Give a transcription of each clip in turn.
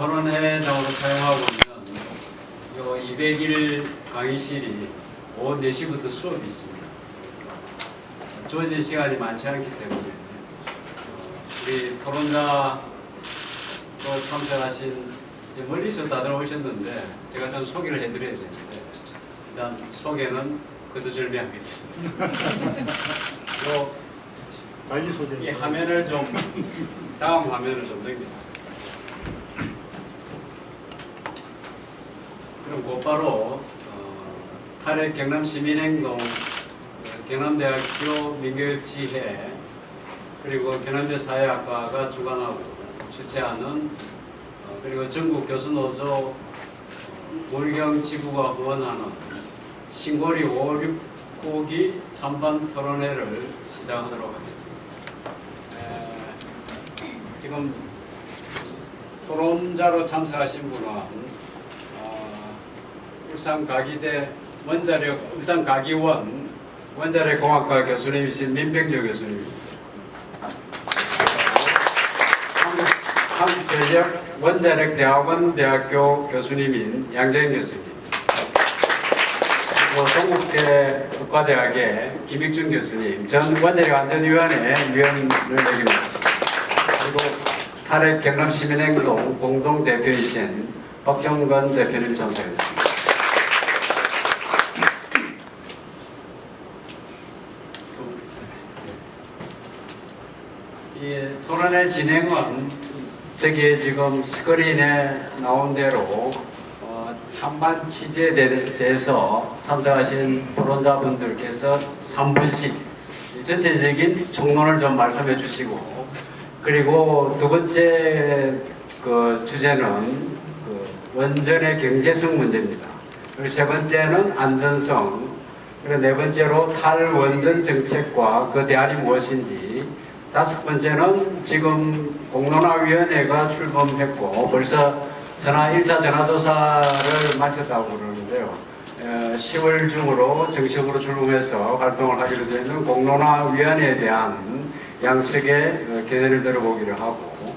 토론회장으로 사용하고 있는 요 200일 강의실이 오후 4시부터 수업이 있습니다. 그래서 주어진 시간이 많지 않기 때문에 우리 토론자 또 참석하신 이제 멀리서 다들 오셨는데 제가 좀 소개를 해드려야 되는데 일단 소개는 거두절미하겠습니다. 이 화면을 좀 다음 화면을 좀 넘깁니다. 그럼 곧바로 탈핵 경남시민행동 경남대학교 민교협지회 그리고 경남대 사회학과가 주관하고 주최하는 그리고 전국 교수노조 물경 지부가 후원하는 신고리 5, 6호기 찬반 토론회를 시작하도록 하겠습니다. 지금 토론자로 참석하신 분은 울산가기대 울산가기원 원자력공학과 교수님이신 민병조 교수님, 한국전력 원자력대학원 대학교 교수님인 양정인 교수님, 그리고 동국대 의과대학의 김익준 교수님, 전 원자력안전위원회 위원을 역임하셨습니다. 그리고 탈핵 경남시민행동 공동대표이신 박정건 대표님 참석했습니다. 이 토론회 진행은 저기 지금 스크린에 나온 대로 찬반 취지에 대해서 참석하신 토론자분들께서 3분씩 전체적인 총론을 좀 말씀해 주시고, 그리고 두 번째 주제는 원전의 경제성 문제입니다. 그리고 세 번째는 안전성, 그리고 네 번째로 탈원전 정책과 그 대안이 무엇인지, 다섯 번째는 지금 공론화위원회가 출범했고 벌써 1차 전화조사를 마쳤다고 그러는데요. 10월 중으로 정식으로 출범해서 활동을 하기로 되어 있는 공론화위원회에 대한 양측의 견해를 들어보기를 하고,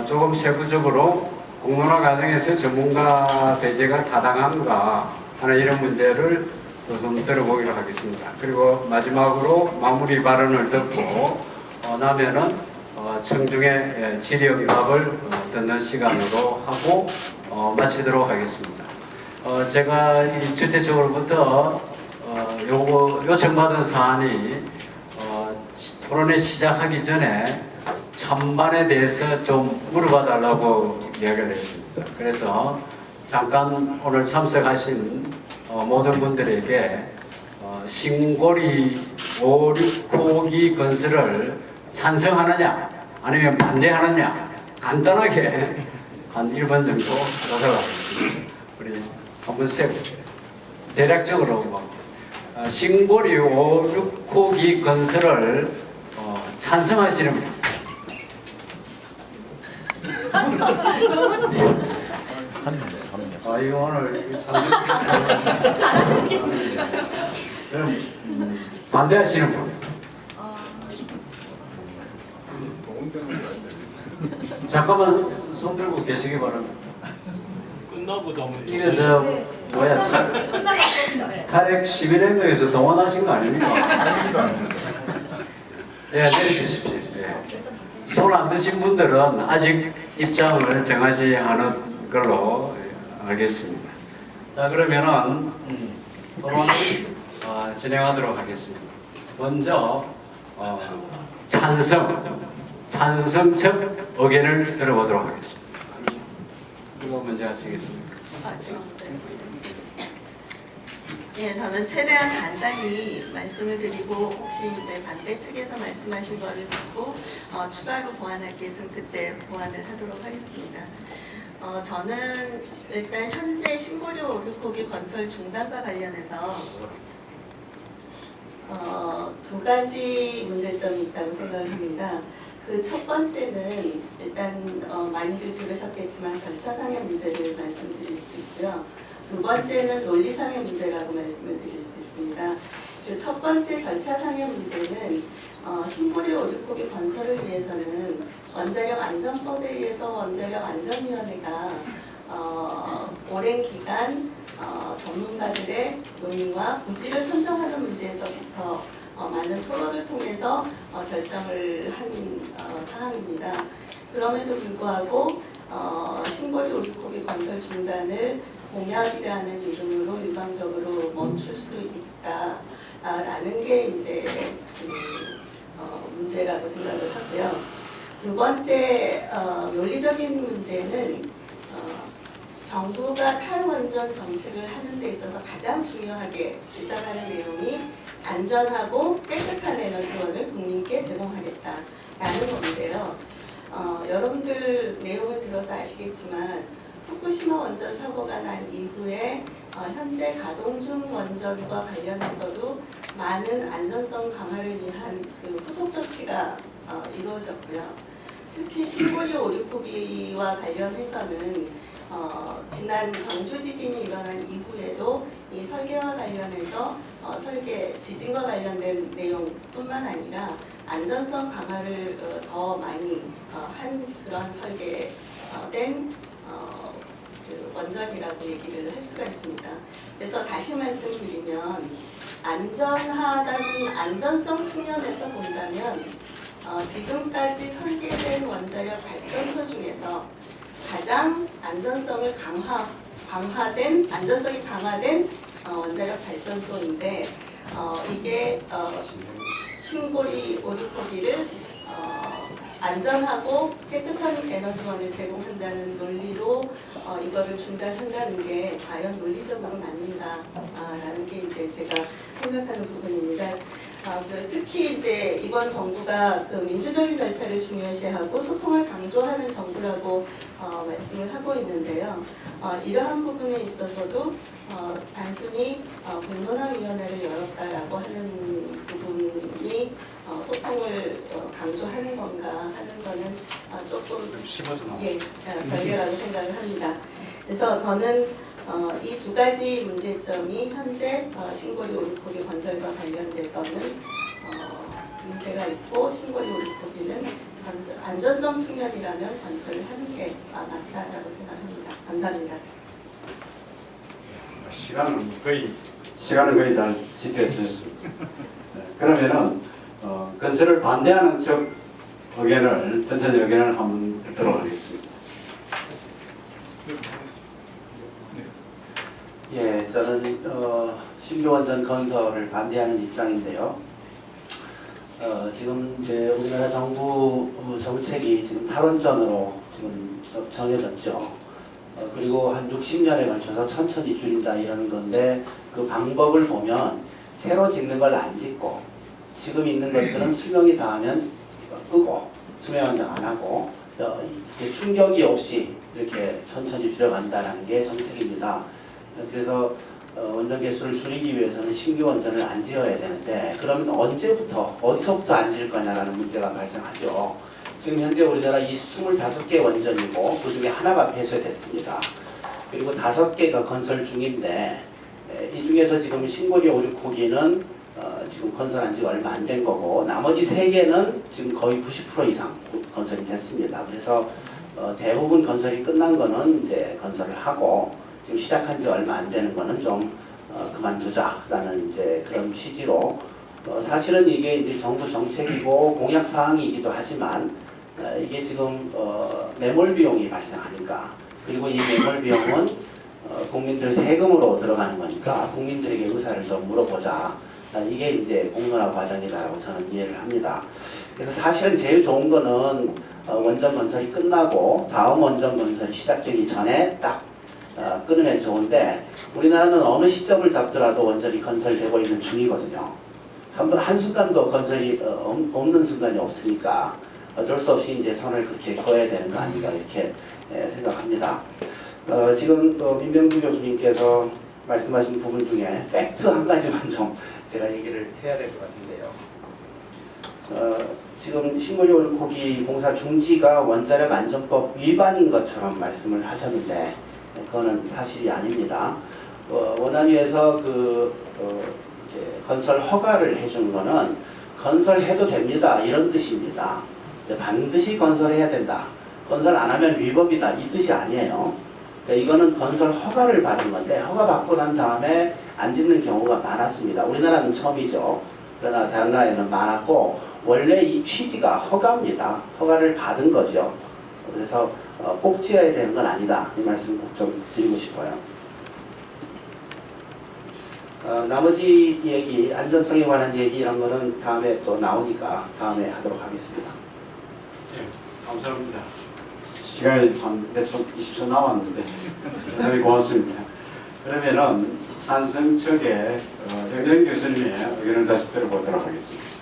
조금 세부적으로 공론화 과정에서 전문가 배제가 타당한가 하는 이런 문제를 좀 들어보기로 하겠습니다. 그리고 마지막으로 마무리 발언을 듣고 나면은 청중의 질의응답을 듣는 시간으로 하고 마치도록 하겠습니다. 제가 이 주체적으로부터 요청받은 사안이 토론회 시작하기 전에 찬반에 대해서 좀 물어봐 달라고 이야기를 했습니다. 그래서 잠깐 오늘 참석하신 모든 분들에게 신고리 5, 6호기 건설을 찬성하느냐 아니면 반대하느냐 간단하게 한 1분 정도 하도록 하겠습니다. 우리 한번 세보세요. 대략적으로 신고리 5, 6호기 건설을 찬성하시는 분. 이거 오늘 그럼 반대하시는 분. 잠깐만 손 들고 계시기 바랍니다. 끝나고 너무 이게 탈핵 11행동에서 동원하신 거 아닙니까? 예, 내려주십시오. 손 안 드신 분들은 아직 입장을 정하지 않은 걸로 알겠습니다. 자, 그러면은 토론을 진행하도록 하겠습니다. 먼저 찬성적 의견을 들어보도록 하겠습니다. 누가 먼저 하시겠습니까? 제가 예, 저는 최대한 간단히 말씀을 드리고 혹시 이제 반대 측에서 말씀하신 거를 듣고 추가로 보완할 게 있으면 그때 보완을 하도록 하겠습니다. 저는 일단 현재 신고리 5, 6호기 건설 중단과 관련해서 두 가지 문제점이 있다고 생각을 합니다. 그 첫 번째는 일단 많이들 들으셨겠지만 절차상의 문제를 말씀드릴 수 있고요. 두 번째는 논리상의 문제라고 말씀을 드릴 수 있습니다. 첫 번째 절차상의 문제는 신고리 오리코기 건설을 위해서는 원자력 안전법에 의해서 원자력 안전위원회가 오랜 기간 전문가들의 논의와 부지를 선정하는 문제에서부터 많은 토론을 통해서 결정을 한 사항입니다. 그럼에도 불구하고 신고리 오리코기 건설 중단을 공약이라는 이름으로 일방적으로 멈출 수 있다라는 게 이제 문제라고 생각을 하고요. 두 번째 논리적인 문제는 정부가 탈원전 정책을 하는 데 있어서 가장 중요하게 주장하는 내용이 안전하고 깨끗한 에너지원을 국민께 제공하겠다라는 건데요. 여러분들 내용을 들어서 아시겠지만 후쿠시마 원전 사고가 난 이후에 현재 가동 중 원전과 관련해서도 많은 안전성 강화를 위한 그 후속 조치가 이루어졌고요. 특히 신고리 오리코기와 관련해서는 지난 경주 지진이 일어난 이후에도 이 설계와 관련해서 지진과 관련된 내용뿐만 아니라 안전성 강화를 더 많이 한 그런 설계된 그 원전이라고 얘기를 할 수가 있습니다. 그래서 다시 말씀드리면 안전하다는 안전성 측면에서 본다면 지금까지 설계된 원자력 발전소 중에서 가장 안전성이 강화된 원자력 발전소인데 이게 신고리 오리코기를 안전하고 깨끗한 에너지원을 제공한다는 논리로 이거를 중단한다는 게 과연 논리적으로 맞는가라는 게 이제 제가 생각하는 부분입니다. 특히 이제 이번 정부가 그 민주적인 절차를 중요시하고 소통을 강조하는 정부라고 말씀을 하고 있는데요. 이러한 부분에 있어서도 단순히 공론화위원회를 열었다라고 하는 부분이 소통을 강조하는 건가 하는 거는 조금 씹어서 나왔어요. 예, 별개라고 생각을 합니다. 그래서 저는 이 두 가지 문제점이 현재 신고리 오리코기 건설과 관련돼서는 문제가 있고 신고리 오리코기는 안전성 측면이라면 건설을 하는 게 맞다라고 생각합니다. 감사합니다. 시간은 거의 다 지켜주셨습니다. 그러면은 건설을 반대하는 측 의견을 전체적 의견을 한번 듣도록 하겠습니다. 예, 저는 신규 원전 건설을 반대하는 입장인데요. 지금 이제 우리나라 정부 정책이 지금 탈원전으로 지금 정해졌죠. 그리고 한 60년에 걸쳐서 천천히 줄인다 이러는 건데 그 방법을 보면 새로 짓는 걸 안 짓고 지금 있는 것들은 수명이 다하면 끄고 수명 연장 안 하고 충격이 없이 이렇게 천천히 줄여간다는 게 정책입니다. 그래서 원전 개수를 줄이기 위해서는 신규 원전을 안 지어야 되는데 그러면 언제부터 어디서부터 안 지을 거냐라는 문제가 발생하죠. 지금 현재 우리나라 25개 원전이고 그 중에 하나가 폐쇄됐습니다. 그리고 5개가 건설 중인데 이 중에서 지금 신고리 오리코기는 지금 건설한 지가 얼마 안 된 거고 나머지 3개는 지금 거의 90% 이상 건설이 됐습니다. 그래서 대부분 건설이 끝난 거는 이제 건설을 하고 지금 시작한 지 얼마 안 되는 거는 좀 그만두자라는 이제 그런 취지로 사실은 이게 이제 정부 정책이고 공약 사항이기도 하지만 이게 지금 매몰 비용이 발생하니까 그리고 이 매몰 비용은 국민들 세금으로 들어가는 거니까 국민들에게 의사를 좀 물어보자. 이게 이제 공론화 과정이다라고 저는 이해를 합니다. 그래서 사실은 제일 좋은 거는 원전 건설이 끝나고 다음 원전 건설이 시작되기 전에 딱 끊으면 좋은데 우리나라는 어느 시점을 잡더라도 원전이 건설되고 있는 중이거든요. 한순간도 건설이 없는 순간이 없으니까 어쩔 수 없이 이제 선을 그렇게 그어야 되는 거 아닌가 이렇게 생각합니다. 지금 민병주 교수님께서 말씀하신 부분 중에 팩트 한 가지만 좀 제가 얘기를 해야 될 것 같은데요. 지금 신고리 오리코기 공사 중지가 원자력 안전법 위반인 것처럼 말씀을 하셨는데 그거는 사실이 아닙니다. 원안위에서 이제 건설 허가를 해준 거는 건설해도 됩니다. 이런 뜻입니다. 반드시 건설해야 된다. 건설 안 하면 위법이다. 이 뜻이 아니에요. 그러니까 이거는 건설 허가를 받은 건데 허가 받고 난 다음에 안 짓는 경우가 많았습니다. 우리나라는 처음이죠. 그러나 다른 나라에는 많았고 원래 이 취지가 허가입니다. 허가를 받은 거죠. 그래서 꼭 지어야 되는 건 아니다. 이 말씀 꼭 좀 드리고 싶어요. 나머지 얘기, 안전성에 관한 얘기 이런 거는 다음에 또 나오니까 다음에 하도록 하겠습니다. 예, 감사합니다. 시간이 한 대충 20초 남았는데 대단히 고맙습니다. 그러면은 찬성 측의 정정 교수님의 의견을 다시 들어보도록 하겠습니다.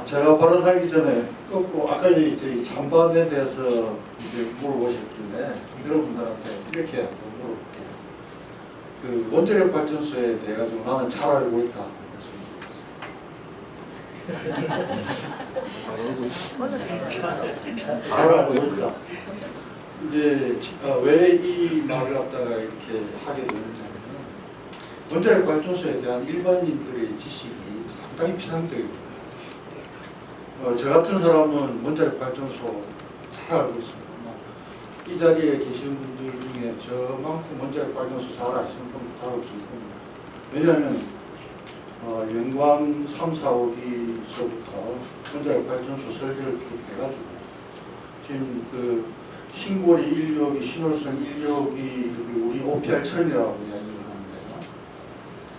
제가 발언하기 전에 꼭 아까 저희 찬반에 대해서 이제 물어보셨길래 여러분들한테 이렇게 물어볼게요. 그 원자력 발전소에 대해 가지고 나는 잘 알고 있다. 잘 알고 있다. 이제 왜 이 말을 갖다가 이렇게 하게 되는지 하면 원자력 발전소에 대한 일반인들의 지식이 상당히 피상적이고 저 같은 사람은 원자력 발전소 잘 알고 있습니다. 이 자리에 계신 분들 중에 저만큼 원자력 발전소 잘 아시는 분 잘 없을 겁니다. 왜냐하면 영광 3, 4, 5기서부터 원자력 발전소 설계를 쭉 해가지고 지금 그 신고리 1력이 신월성 1력이 우리 OPR 천이라고 이야기를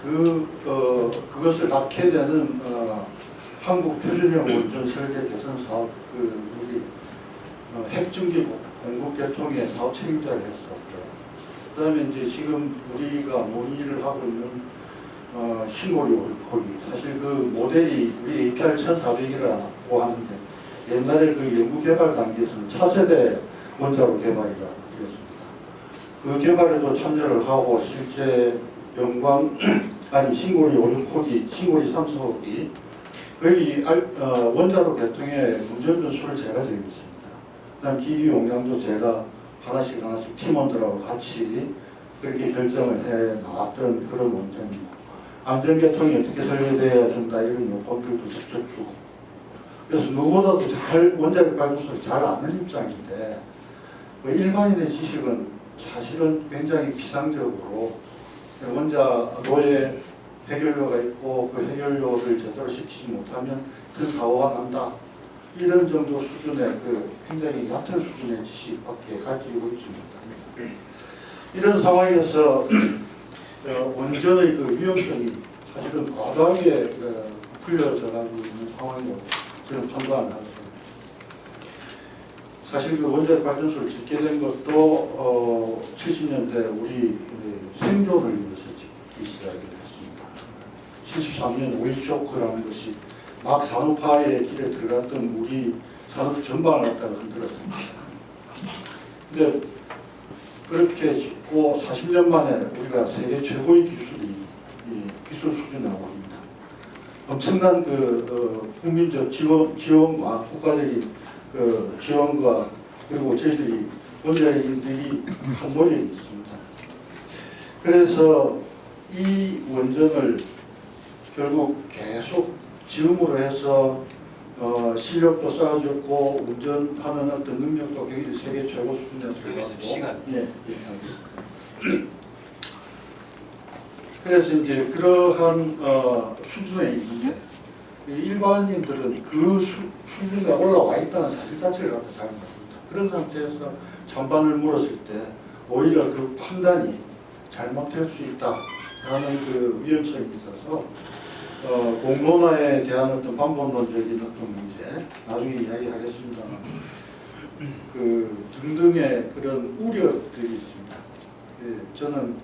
하는데요. 그것을 낳게 되는 한국 표준형 원전 설계 개선 사업 우리 핵증기 공급 개통의 사업 책임자를 했었고요. 그다음에 이제 지금 우리가 논의를 하고 있는 신고리 거기 사실 그 모델이 우리 APR 1400이라고 하는데 옛날에 그 연구 개발 단계에서는 차세대 원자로 개발이라고 그랬습니다. 그 개발에도 참여를 하고 실제 영광 신고리 5, 6호기, 신고리 3, 4호기 거기 원자로 개통에 운전변수를 제가 드리고 있습니다. 그다음 기기 용량도 제가 하나씩 팀원들하고 같이 그렇게 결정을 해 나왔던 그런 원전입니다. 안전개통이 어떻게 설계되어야 된다 이런 요건들도 직접 주고 그래서 누구보다도 원자력 발전소를 잘 아는 입장인데 일반인의 지식은 사실은 굉장히 피상적으로 원자로에 해결료가 있고 그 해결료를 제대로 시키지 못하면 그 사고가 난다. 이런 정도 수준의 굉장히 얕은 수준의 지식밖에 가지고 있습니다. 이런 상황에서 원전의 위험성이 사실은 과도하게 풀려져 가지고 있는 상황이라고 저는 판단을 합니다. 사실 원자력 발전소를 짓게 된 것도 70년대 우리 생존을 위해서 짓기 시작했습니다. 73년 오일 쇼크라는 것이 막 산업화의 길에 들어갔던 우리 산업 전반을 갖다가 흔들었습니다. 근데 그렇게 짓고 40년 만에 우리가 세계 최고의 기술 수준에 나옵니다. 엄청난 국민적 지원과 국가적인 지원과 그리고 저희들이 원자력인들이 한 노력이 있습니다. 그래서 이 원전을 결국 계속 지음으로 해서 실력도 쌓아줬고 운전하는 어떤 능력도 굉장히 세계 최고 수준에 들어가고 예, 알겠습니다. 그래서 이제 그러한 수준에 있는데 일반인들은 그 수준에 올라와 있다는 사실 자체를 갖다 잘 모릅니다. 그런 상태에서 찬반을 물었을 때 오히려 그 판단이 잘못될 수 있다라는 그 위험성이 있어서 공론화에 대한 어떤 반복론적인 어떤 문제 나중에 이야기하겠습니다만 등등의 그런 우려들이 있습니다. 예, 저는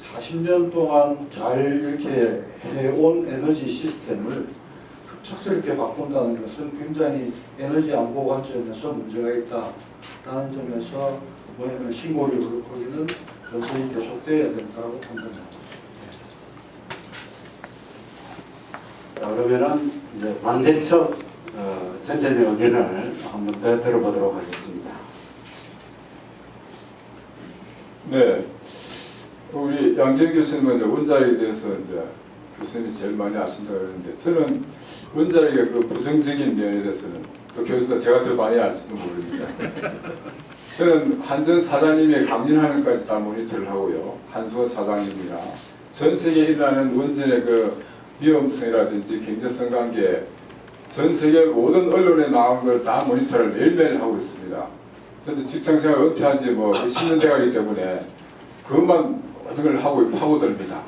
40년 동안 잘 이렇게 해온 에너지 시스템을 급작스럽게 바꾼다는 것은 굉장히 에너지 안보 관점에서 문제가 있다라는 점에서 신고리 거기는 전선이 계속돼야 된다고 판단합니다. 그러면은 이제 반대측 전체적 의견을 한번 더 들어보도록 하겠습니다. 네, 우리 양재 교수님은 이제 원자력에 대해서 이제 교수님이 제일 많이 아신다고 그러는데 저는 원자력의 그 부정적인 면에 대해서는 또 교수도 제가 더 많이 알지도 모릅니다. 저는 한전 사장님의 강진하는까지 다 모니터를 하고요. 한수원 사장님이나 전 세계에 일어나는 원전의 그 위험성이라든지 경제성 관계 전 세계 모든 언론에 나온 걸 다 모니터를 매일매일 하고 있습니다. 저는 직장생활 은퇴한 지 뭐 10년 돼가기 때문에 그것만 모든 걸 하고 파고듭니다.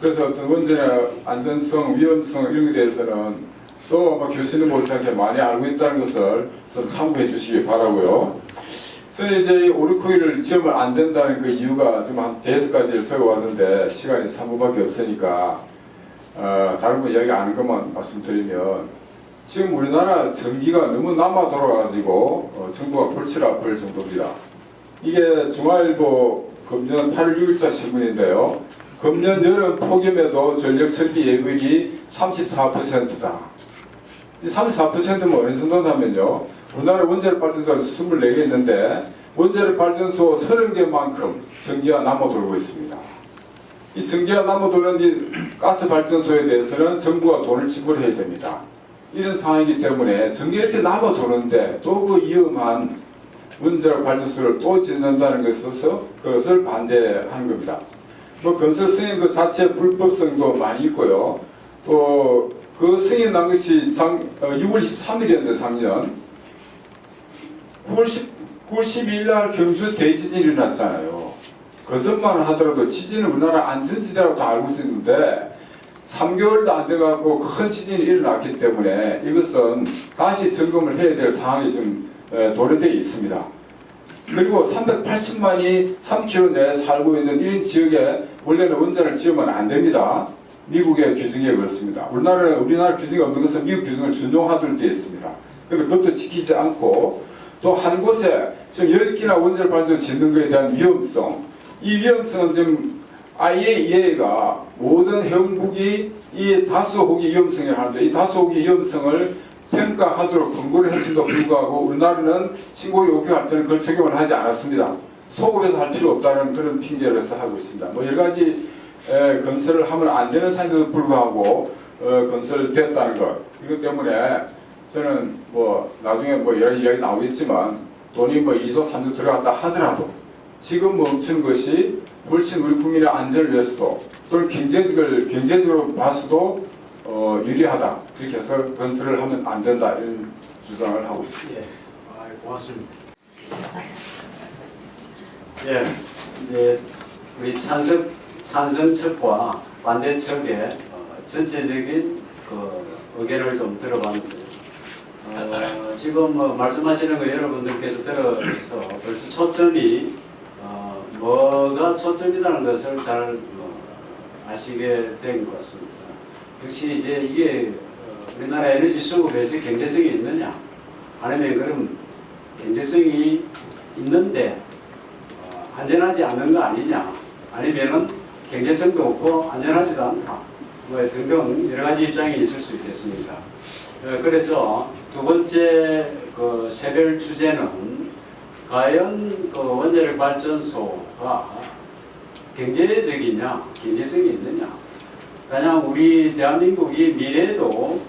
그래서 어떤 원전의 안전성, 위험성 이런 것에 대해서는 또 교수님 못하게 많이 알고 있다는 것을 좀 참고해 주시기 바라고요. 저는 이제 오르코이를 지으면 안 된다는 그 이유가 지금 한 5가지를 적어왔는데 시간이 3분밖에 없으니까 다른 분 이야기 아는 것만 말씀드리면 지금 우리나라 전기가 너무 남아 돌아가지고 정부가 골치를 아플 정도입니다. 이게 중앙일보 금년 8월 6일자 신문인데요. 금년 여름 폭염에도 전력 설비 예비율이 34%다. 이 34%면 어느 정도냐면요. 우리나라 원자력 발전소가 24개 있는데 원자력 발전소 30개만큼 전기가 남아 돌고 있습니다. 이 전기가 남아 도는 이 가스 발전소에 대해서는 정부가 돈을 지불해야 됩니다. 이런 상황이기 때문에 전기가 이렇게 남아 도는데 또 그 위험한 원자력 발전소를 또 짓는다는 것을 반대하는 겁니다. 뭐 건설 승인 그 자체 불법성도 많이 있고요. 또 그 승인 난 것이 6월 23일이었는데 작년 9월 12일 날 경주 대지진이 일어났잖아요. 그것만 하더라도 지진은 우리나라 안전지대라고 다 알고 있었는데 3개월도 안 돼갖고 큰 지진이 일어났기 때문에 이것은 다시 점검을 해야 될 상황이 지금 도래되어 있습니다. 그리고 380만이 3km 내에 살고 있는 이런 지역에 원래는 원전을 지으면 안 됩니다. 미국의 규정에 그렇습니다. 우리나라 규정이 없는 것은 미국 규정을 준용하도록 되어 있습니다. 그래서 그것도 지키지 않고 또 한 곳에 지금 10개나 원자력 발전소 짓는 것에 대한 위험성, 이 위험성은 지금 IAEA가 모든 회원국이 이 다수 호기 위험성을 하는데 이 다수 호기 위험성을 평가하도록 권고를 했음에도 불구하고 우리나라는 신고 요구할 때는 그걸 적용을 하지 않았습니다. 소급해서 할 필요 없다는 그런 핑계를 해서 하고 있습니다. 뭐 여러 가지 건설을 하면 안 되는 사람에도 불구하고 건설됐다는 것 이것 때문에 저는 뭐 나중에 뭐 여러 이야기 나오겠지만 돈이 뭐 2조 3조 들어갔다 하더라도 지금 멈추는 것이 훨씬 우리 국민의 안전을 위해서도 또는 경제적으로 봐서도 유리하다. 이렇게 해서 건설을 하면 안 된다. 이런 주장을 하고 있습니다. 예, 고맙습니다. 예, 이제 우리 찬성측과 반대측의 전체적인 그 의견을 좀 들어봤는데 지금 뭐 말씀하시는 거 여러분들께서 들어서 벌써 초점이 뭐가 초점이라는 것을 잘 아시게 된 것 같습니다. 역시 이제 이게 우리나라 에너지 수급에서 경제성이 있느냐 아니면 그럼 경제성이 있는데 안전하지 않은 거 아니냐 아니면은 경제성도 없고 안전하지도 않다 뭐 등등 여러 가지 입장이 있을 수 있겠습니다. 그래서 두 번째 그 세별 주제는 과연 그 원자력 발전소가 경제적이냐 경제성이 있느냐 그냥 우리 대한민국이 미래에도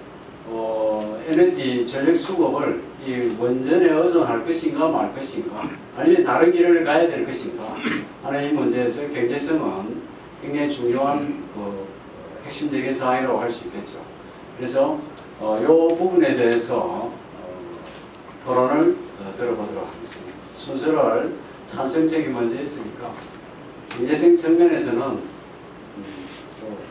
에너지 전력 수급을 이 원전에 의존할 것인가 말 것인가 아니면 다른 길을 가야 될 것인가 하는 이 문제에서 경제성은 굉장히 중요한 그 핵심적인 사항이라고 할 수 있겠죠. 그래서 이 부분에 대해서 토론을 들어보도록 하겠습니다. 순서를 찬성적이 먼저 했으니까 경제성 측면에서는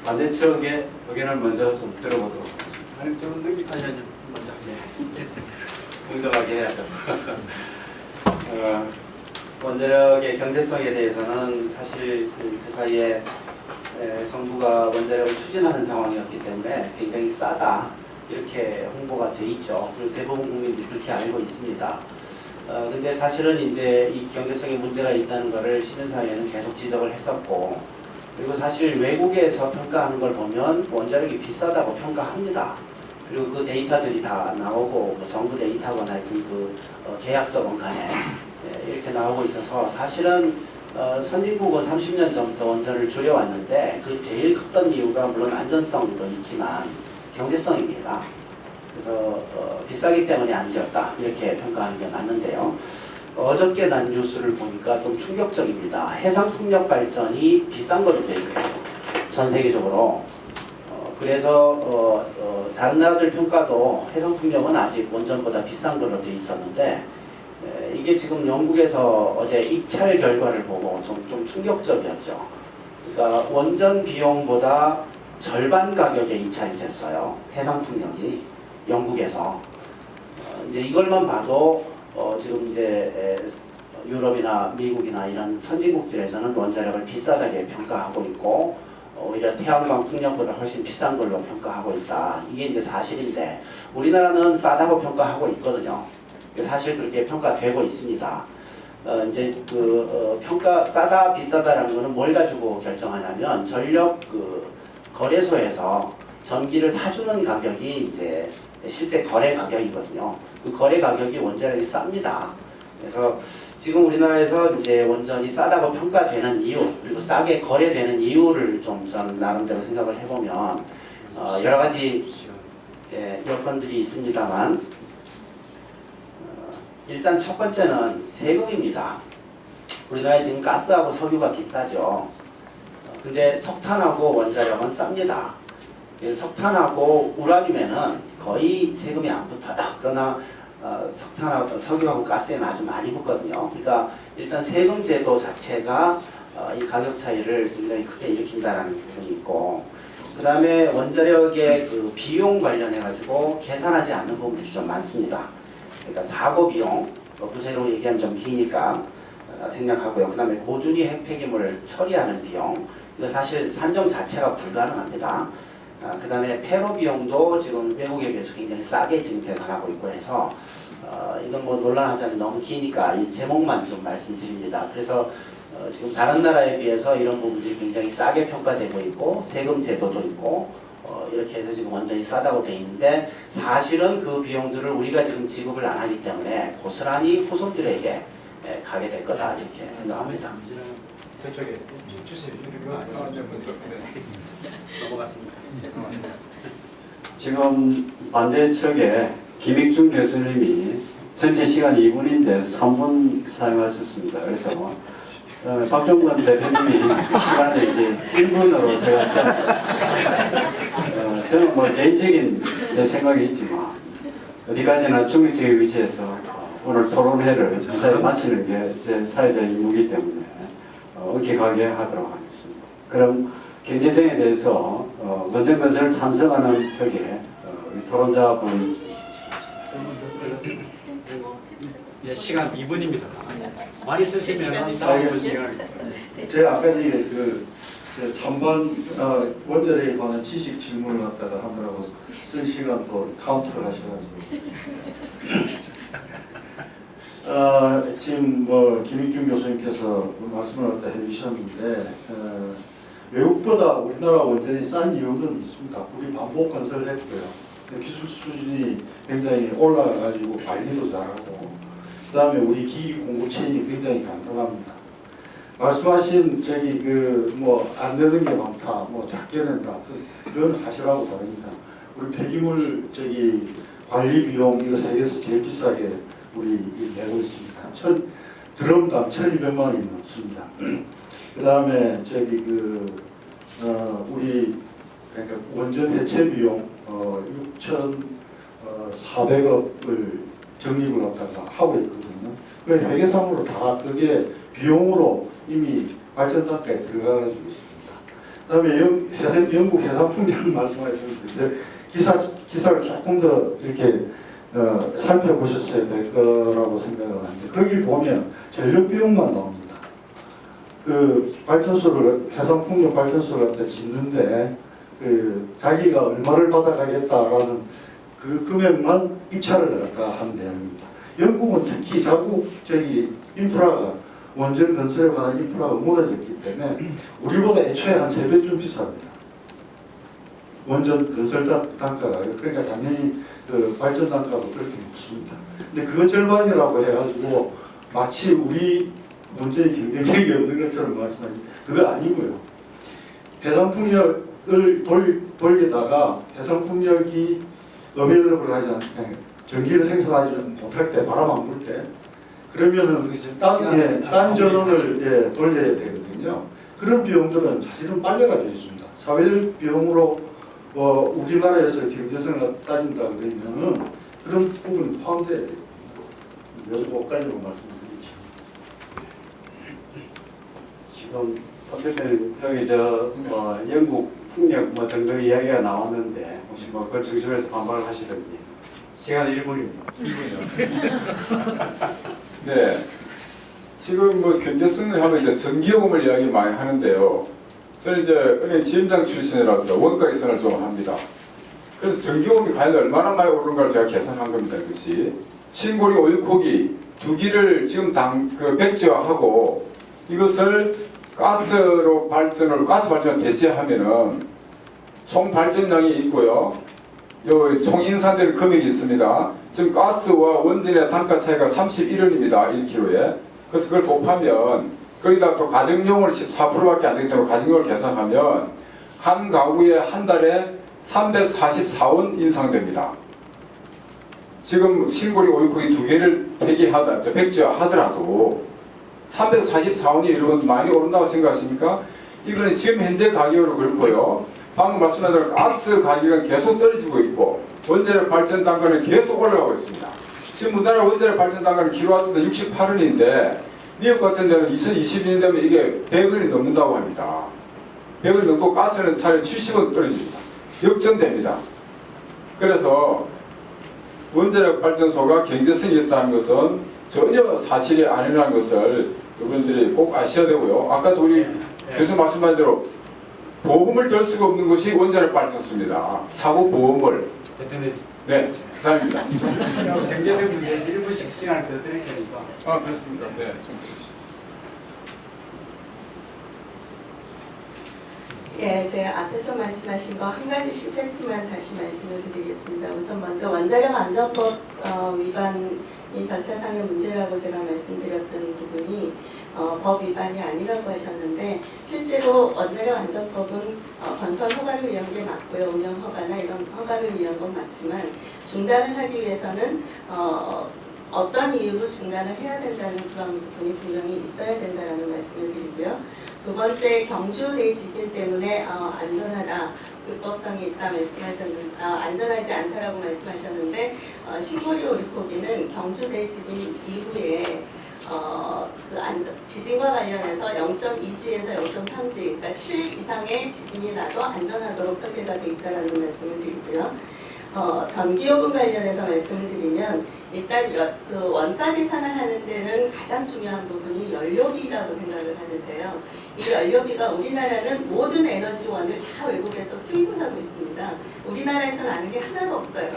반대측의 의견을 먼저 좀 들어보도록 하겠습니다. 아니 저는 아니요 먼저 하겠습니다. 공정하게 해야죠. 원자력의 경제성에 대해서는 사실 그 사이에 정부가 원자력을 추진하는 상황이었기 때문에 굉장히 싸다 이렇게 홍보가 돼 있죠. 그리고 대부분 국민들이 그렇게 알고 있습니다. 근데 사실은 이제 이 경제성에 문제가 있다는 것을 시민사회에는 계속 지적을 했었고, 그리고 사실 외국에서 평가하는 걸 보면 원자력이 비싸다고 평가합니다. 그리고 그 데이터들이 다 나오고 뭐 정부 데이터거나 하여튼 그 계약서 원간에 이렇게 나오고 있어서 사실은 선진국은 30년 전부터 원전을 줄여왔는데 그 제일 컸던 이유가 물론 안전성도 있지만 경제성입니다. 그래서 비싸기 때문에 안 지었다 이렇게 평가하는 게 맞는데요. 어저께 난 뉴스를 보니까 좀 충격적입니다. 해상풍력 발전이 비싼 걸로 되어 있고요. 전 세계적으로. 그래서 다른 나라들 평가도 해상풍력은 아직 원전보다 비싼 걸로 되어 있었는데 이게 지금 영국에서 어제 입찰 결과를 보고 좀 충격적이었죠. 그러니까 원전 비용보다 절반 가격에 입찰이 됐어요. 해상풍력이 영국에서. 이제 이걸만 봐도 지금 이제 유럽이나 미국이나 이런 선진국들에서는 원자력을 비싸다게 평가하고 있고 오히려 태양광 풍력보다 훨씬 비싼 걸로 평가하고 있다. 이게 이제 사실인데 우리나라는 싸다고 평가하고 있거든요. 사실 그렇게 평가되고 있습니다. 이제 평가 싸다 비싸다라는 거는 뭘 가지고 결정하냐면 전력 거래소에서 전기를 사주는 가격이 이제 실제 거래 가격이거든요. 그 거래 가격이 원자력이 쌉니다. 그래서 지금 우리나라에서 이제 원전이 싸다고 평가되는 이유 그리고 싸게 거래되는 이유를 좀 저는 나름대로 생각을 해보면 여러 가지 여건들이 있습니다만 일단 첫 번째는 세금입니다. 우리나라에 지금 가스하고 석유가 비싸죠. 근데 석탄하고 원자력은 쌉니다. 석탄하고 우라늄에는 거의 세금이 안 붙어요. 그러나 석탄하고 석유하고 가스에는 아주 많이 붙거든요. 그러니까 일단 세금 제도 자체가 이 가격 차이를 굉장히 크게 일으킨다는 부분이 있고, 그 다음에 원자력의 그 비용 관련해 가지고 계산하지 않는 부분들이 좀 많습니다. 그러니까 사고 비용, 구체적으로 얘기하면 좀 기니까 생략하고요. 그 다음에 고준위 핵폐기물 처리하는 비용, 이거 사실 산정 자체가 불가능합니다. 그 다음에 폐로 비용도 지금 외국에 비해서 굉장히 싸게 지금 계산하고 있고 해서 이건 뭐 논란하자면 너무 기니까 이 제목만 좀 말씀드립니다. 그래서 지금 다른 나라에 비해서 이런 부분들이 굉장히 싸게 평가되고 있고 세금 제도도 있고 이렇게 해서 지금 완전히 싸다고 돼 있는데 사실은 그 비용들을 우리가 지금 지급을 안 하기 때문에 고스란히 후손들에게 가게 될 거다 이렇게 생각합니다. 저쪽에 주세요. 넘어갔습니다. 죄송합니다. 지금 반대측에 김익중 교수님이 전체 시간 2분인데 3분 사용하셨습니다. 그래서 박종건 대표님이 시간을 이제 1분으로 제가 저는 뭐 개인적인 제 생각이 있지만 어디까지나 중립적인 위치에서 오늘 토론회를 무사히 마치는 게 제 사회적 임무이기 때문에 엄격하게 하도록 하겠습니다. 그럼 경제성에 대해서 원전 건설을 찬성하는 쪽에 우리 토론자분 예, 시간 2분입니다. 많이 쓰시면 다음 시간이 제가 아까 전에 그 찬반 원자력에 관한 지식 질문을 갖다가 하느라고 쓴 시간 또 카운트를 하셔가지고 지금 뭐 김익중 교수님께서 말씀을 갖다 해주셨는데 외국보다 우리나라 원전이 싼 이유는 있습니다. 우리 반복 건설했고요. 기술 수준이 굉장히 올라가가지고 관리도 잘하고, 그 다음에 우리 기기 공급 체인이 굉장히 간단합니다. 말씀하신 저기 뭐 안 되는 게 많다, 뭐 작게 낸다, 그건 사실하고 다릅니다. 우리 폐기물 저기 관리 비용 이거 세계에서 제일 비싸게 우리 내고 있습니다. 드럼당 1,200만 원이 넘습니다. 그 다음에 저기 우리 그러니까 원전 해체 비용 6,400억을 적립을 갖다가 하고 있거든요. 그 회계상으로 다 그게 비용으로 이미 발전 단가에 들어가가지고 있습니다. 그다음에 영국 해상풍력 말씀하셨는데 기사를 조금 더 이렇게 살펴보셨어야 될 거라고 생각을 하는데 거기 보면 전력 비용만 나옵니다. 그 발전소를 해상풍력 발전소를 갖다 짓는데 자기가 얼마를 받아가겠다라는 그 금액만 입찰을 갖다 한 내용입니다. 영국은 특히 자국 저기 인프라가 원전 건설에 관한 인프라가 무너졌기 때문에 우리보다 애초에 한 3배쯤 비쌉니다. 원전 건설 단가가. 그러니까 당연히 그 발전 단가도 그렇게 높습니다. 근데 그거 절반이라고 해가지고 마치 우리 원전이 경쟁력이 없는 것처럼 말씀하신 그거 아니고요. 해상풍력을 돌리다가 해상풍력이 어베일러블 하지 않을 때 전기를 생산하지 못할 때 바람 안 불 때 그러면은 딴 전원을 돌려야 되거든요. 그런 비용들은 사실은 빨려가지고 있습니다. 사회적 비용으로 우리나라에서 경제성을 따진다 그러면은 그런 부분이 포함돼야 돼요. 요즘 것까지로 말씀드리죠. 지금 어쨌든 여기 영국 풍력 뭐 등등 이야기가 나왔는데 혹시 뭐 그걸 중심해서 반박을 하시든지 시간 1분입니다. 네. 지금 뭐 경제성을 하면 이제 전기요금을 이야기 많이 하는데요. 저는 이제 은행 지점장 출신이라서 원가 계산을 좀 합니다. 그래서 전기요금이 과연 얼마나 많이 오른가를 제가 계산한 겁니다. 이것이 신고리 오일코기 2기를 지금 백지화하고 이것을 가스로 가스 발전을 대체하면은 총 발전량이 있고요. 요 총 인산되는 금액이 있습니다. 지금 가스와 원전의 단가 차이가 31원입니다. 1kg에. 그래서 그걸 곱하면 거기다 또 가정용을 14%밖에 안 되기 때문에 가정용을 계산하면 한 가구에 한 달에 344원 인상됩니다. 지금 신고리 오일코기 2개를 백지화하더라도 344원이 이런 많이 오른다고 생각하십니까? 이거는 지금 현재 가격으로 그렇고요. 방금 말씀하신 대로 가스 가격은 계속 떨어지고 있고 원자력 발전 단가는 계속 올라가고 있습니다. 지금 우리나라 원자력 발전 단가는 킬로와트당 68원인데 미국 같은 데는 2022년 되면 이게 100원이 넘는다고 합니다. 100원이 넘고 가스는 차라리 70원 떨어집니다. 역전됩니다. 그래서 원자력 발전소가 경제성이 있다는 것은 전혀 사실이 아니라는 것을 여러분들이 꼭 아셔야 되고요. 아까도 우리 교수님 말씀하신 대로 보험을 들 수가 없는 것이 원자력 발전소입니다. 사고 보험을. 대표님. 네, 감사합니다. 경제성 문제에서 1분씩 시간을 더 드릴 테니까. 아, 그렇습니다. 네, 좀 예, 제가 앞에서 말씀하신 거 한 가지씩 팩트만 다시 말씀을 드리겠습니다. 우선 먼저 원자력 안전법 위반이 절차상의 문제라고 제가 말씀드렸던 부분이 법 위반이 아니라고 하셨는데 실제로 원자력 안전법은 건설 허가를 위한 게 맞고요. 운영 허가나 이런 허가를 위한 건 맞지만 중단을 하기 위해서는 어떤 이유로 중단을 해야 된다는 그런 부분이 분명히 있어야 된다는 말씀을 드리고요. 두 번째, 경주 대지진 때문에 안전하다, 불법성이 있다 말씀하셨는데 안전하지 않다라고 말씀하셨는데 신고리 오리코기는 경주 대지진 이후에 지진과 관련해서 0.2G에서 0.3G, 그러니까 7 이상의 지진이 나도 안전하도록 설계가 되어 있다는 말씀을 드리고요. 전기요금 관련해서 말씀을 드리면 일단 그 원가 계산을 하는 데는 가장 중요한 부분이 연료비라고 생각을 하는데요. 이 연료비가 우리나라는 모든 에너지원을 다 외국에서 수입을 하고 있습니다. 우리나라에서는 아는 게 하나도 없어요.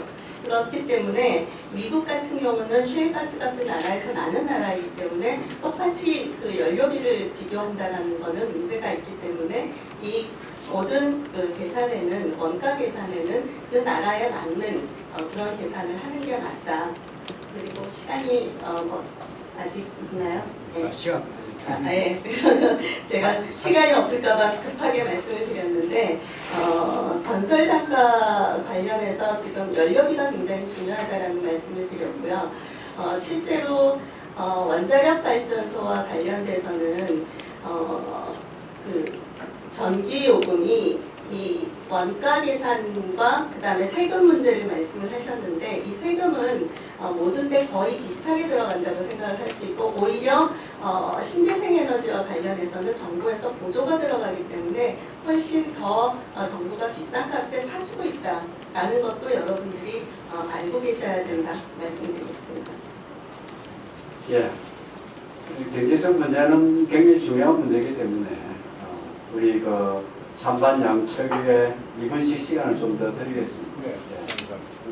그렇기 때문에 미국 같은 경우는 셰일가스가 그 나라에서 나는 나라이기 때문에 똑같이 그 연료비를 비교한다는 것은 문제가 있기 때문에 이 모든 그 계산에는 원가 계산에는 그 나라에 맞는 그런 계산을 하는 게 맞다. 그리고 시간이 뭐 아직 있나요? 네. 시간 네. 제가 시간이 없을까봐 급하게 말씀을 드렸는데 건설 단가 관련해서 지금 연료비가 굉장히 중요하다라는 말씀을 드렸고요. 실제로 원자력 발전소와 관련돼서는 그 전기 요금이 이 원가 계산과 그 다음에 세금 문제를 말씀을 하셨는데 이 세금은 모든 데 거의 비슷하게 들어간다고 생각을 할 수 있고 오히려 신재생 에너지와 관련해서는 정부에서 보조가 들어가기 때문에 훨씬 더 정부가 비싼 값에 사주고 있다라는 것도 여러분들이 알고 계셔야 된다 말씀드리겠습니다. 예. 경제성 문제는 굉장히 중요한 문제이기 때문에 우리 그 찬반 양측에 2분씩 시간을 좀 더 드리겠습니다. 네,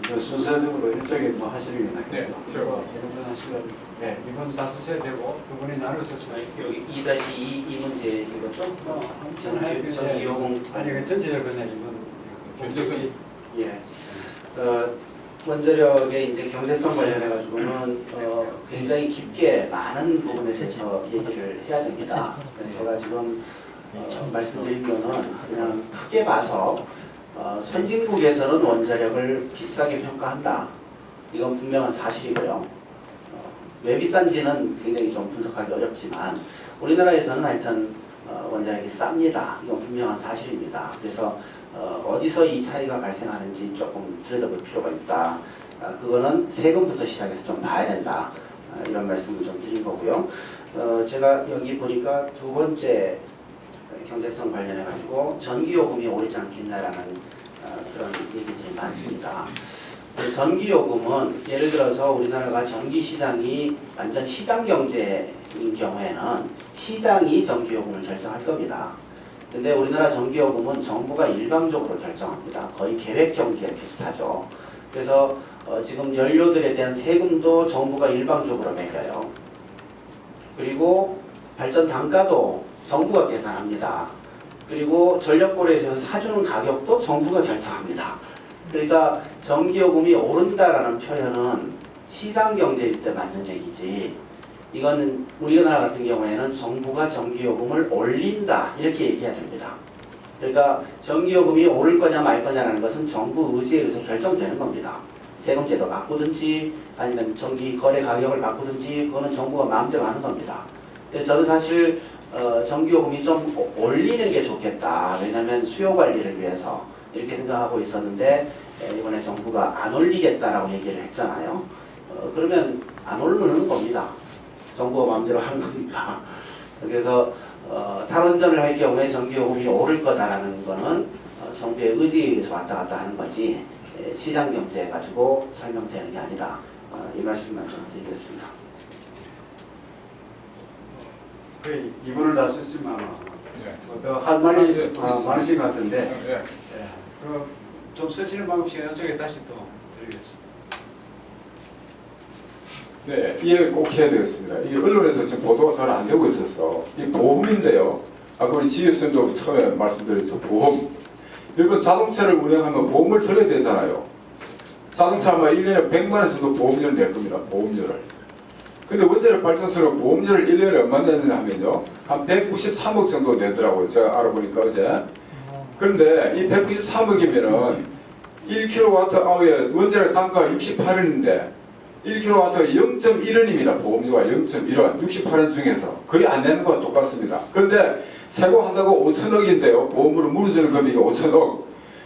그 순서적으로 이쪽에 뭐 하시는 게 낫겠죠. 네, 제가 네, 2분 다 쓰셔야 되고 두 분이 나눠서 쓰면 여기 2-2 이 문제 이거죠? 전기요금 아니 그 전체적으로 그냥 2분 경제성. 예. 원자력의 이제 경제성 관련해 가지고는 굉장히 깊게 많은 부분에 대해서 얘기를 해야 됩니다. 그래서 제가 지금 말씀드린 거는 그냥 크게 봐서 선진국에서는 원자력을 비싸게 평가한다. 이건 분명한 사실이고요. 왜 비싼지는 굉장히 좀 분석하기 어렵지만 우리나라에서는 하여튼 원자력이 쌉니다. 이건 분명한 사실입니다. 그래서 어디서 이 차이가 발생하는지 조금 들여다볼 필요가 있다. 그거는 세금부터 시작해서 좀 나야 된다. 이런 말씀을 좀 드린 거고요. 제가 여기 보니까 두 번째 경제성 관련해 가지고 전기요금이 오르지 않겠냐라는 그런 얘기들이 많습니다. 전기요금은 예를 들어서 우리나라가 전기시장이 완전 시장 경제인 경우에는 시장이 전기요금을 결정할 겁니다. 근데 우리나라 전기요금은 정부가 일방적으로 결정합니다. 거의 계획 경기에 비슷하죠. 그래서 지금 연료들에 대한 세금도 정부가 일방적으로 매겨요. 그리고 발전 단가도 정부가 계산합니다. 그리고 전력거래에서 사주는 가격도 정부가 결정합니다. 그러니까 전기요금이 오른다라는 표현은 시장 경제일 때 맞는 얘기지, 이거는 우리나라 같은 경우에는 정부가 전기요금을 올린다 이렇게 얘기해야 됩니다. 그러니까 전기요금이 오를 거냐 말 거냐라는 것은 정부 의지에 의해서 결정되는 겁니다. 세금제도 바꾸든지 아니면 전기 거래 가격을 바꾸든지 그거는 정부가 마음대로 하는 겁니다. 그래서 저는 사실 전기요금이 좀 올리는 게 좋겠다. 왜냐하면 수요 관리를 위해서 이렇게 생각하고 있었는데 이번에 정부가 안 올리겠다라고 얘기를 했잖아요. 그러면 안 오르는 겁니다. 정부가 마음대로 하는 거니까. 그래서 탈원전을 할 경우에 전기요금이 오를 거다라는 거는 정부의 의지에 의해서 왔다 갔다 하는 거지 시장 경제 가지고 설명되는 게 아니다. 이 말씀만 좀 드리겠습니다. 그 이분을 다 쓰지만 할 말이 많으신 것 같은데 좀 쓰시는 방법 시간 쪽에 다시 또 드리겠습니다. 네, 이해 꼭 해야 되겠습니다. 이게 언론에서 지금 보도가 잘 안 되고 있어서 이 보험인데요. 아까 우리 지혜선도 처음에 말씀드렸죠. 보험. 일본 자동차를 운행하면 보험을 들어야 되잖아요. 자동차 아마 1년에 100만 원 정도 보험료를 낼 겁니다. 보험료를. 근데 원자력 발전소는 보험료를 1년에 얼마 내느냐 하면요. 한 193억 정도 내더라고요. 제가 알아보니까 어제. 그런데 이 193억이면은 1kWh의 원자력 단가가 68원인데 1kW가 0.1원입니다. 보험료가 0.1원. 68원 중에서 거의 안 내는 거와 똑같습니다. 그런데 최고 한다고 5천억인데요. 보험으로 물어주는 금액이 5천억.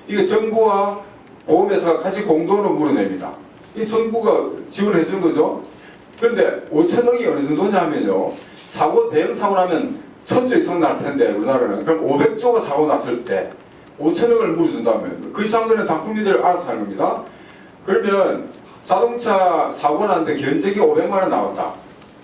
이거 정부와 보험회사가 같이 공동으로 물어냅니다. 이 정부가 지원해 주는 거죠. 그런데 5천억이 어느 정도냐 하면요. 대형 사고 나면 1000조 이상 날 텐데 우리나라는. 그럼 500조가 사고 났을 때 5천억을 물어준다면 그 이상 거는 다 국민들이 알아서 하는 겁니다. 그러면 자동차 사고 났는데 견적이 500만 원 나왔다.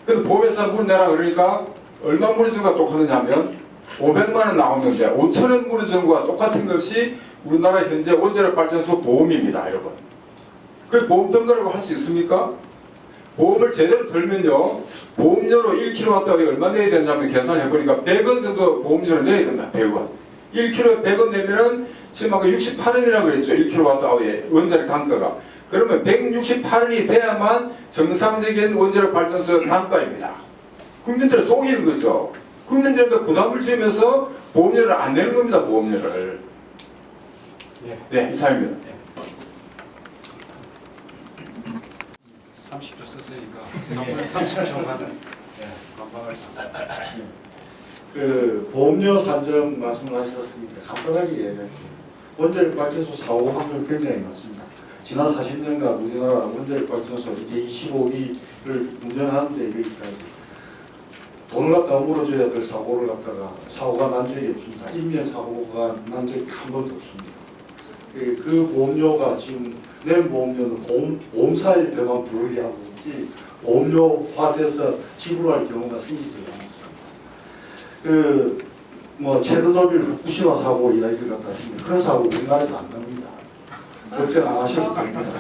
근데 보험회사 물어내라 그러니까 얼마 물어주는 거와 똑같느냐 하면 500만 원 나오는데 5천 원 물어주는 거와 똑같은 것이 우리나라 현재 원자력 발전소 보험입니다. 여러분. 그 보험 등록을 할 수 있습니까? 보험을 제대로 들면요. 보험료로 1kW에 얼마 내야 되냐면 계산해보니까 100원 정도 보험료를 내야 된다. 100원. 1kg에 100원 내면은 지금 아까 68원이라고 그랬죠. 1kW의 원자력 단가가. 그러면 168원이 돼야만 정상적인 원자력 발전소 단가입니다. 국민들을 속이는 거죠. 국민들한테 부담을 지으면서 보험료를 안 내는 겁니다. 보험료를. 네, 이상입니다. 30초 썼으니까 30초만 반박할 수 있습니다. 그 보험료 산정 말씀을 하셨으니까 간단하게 이야기할게요. 원자력 발전소 사고 확률 굉장히 많습니다. 지난 40년간 우리나라 원자력 발전소 이제 25기를 운영하는데 여기까지 돈을 갖다가 물어줘야 될 사고를 갖다가 사고가 난 적이 없습니다. 인명 사고가 난 적이 한 번도 없습니다. 그 보험료가 지금 낸 보험료는 보험사의 배만 부르게 하고 있지 보험료화돼서 지불할 경우가 생기지 않습니다. 뭐 체르노빌 후쿠시마 사고 이야기를 갖다 하시면 그런 사고 우리나라에서 안 납니다. 걱정 안 하셔도 됩니다.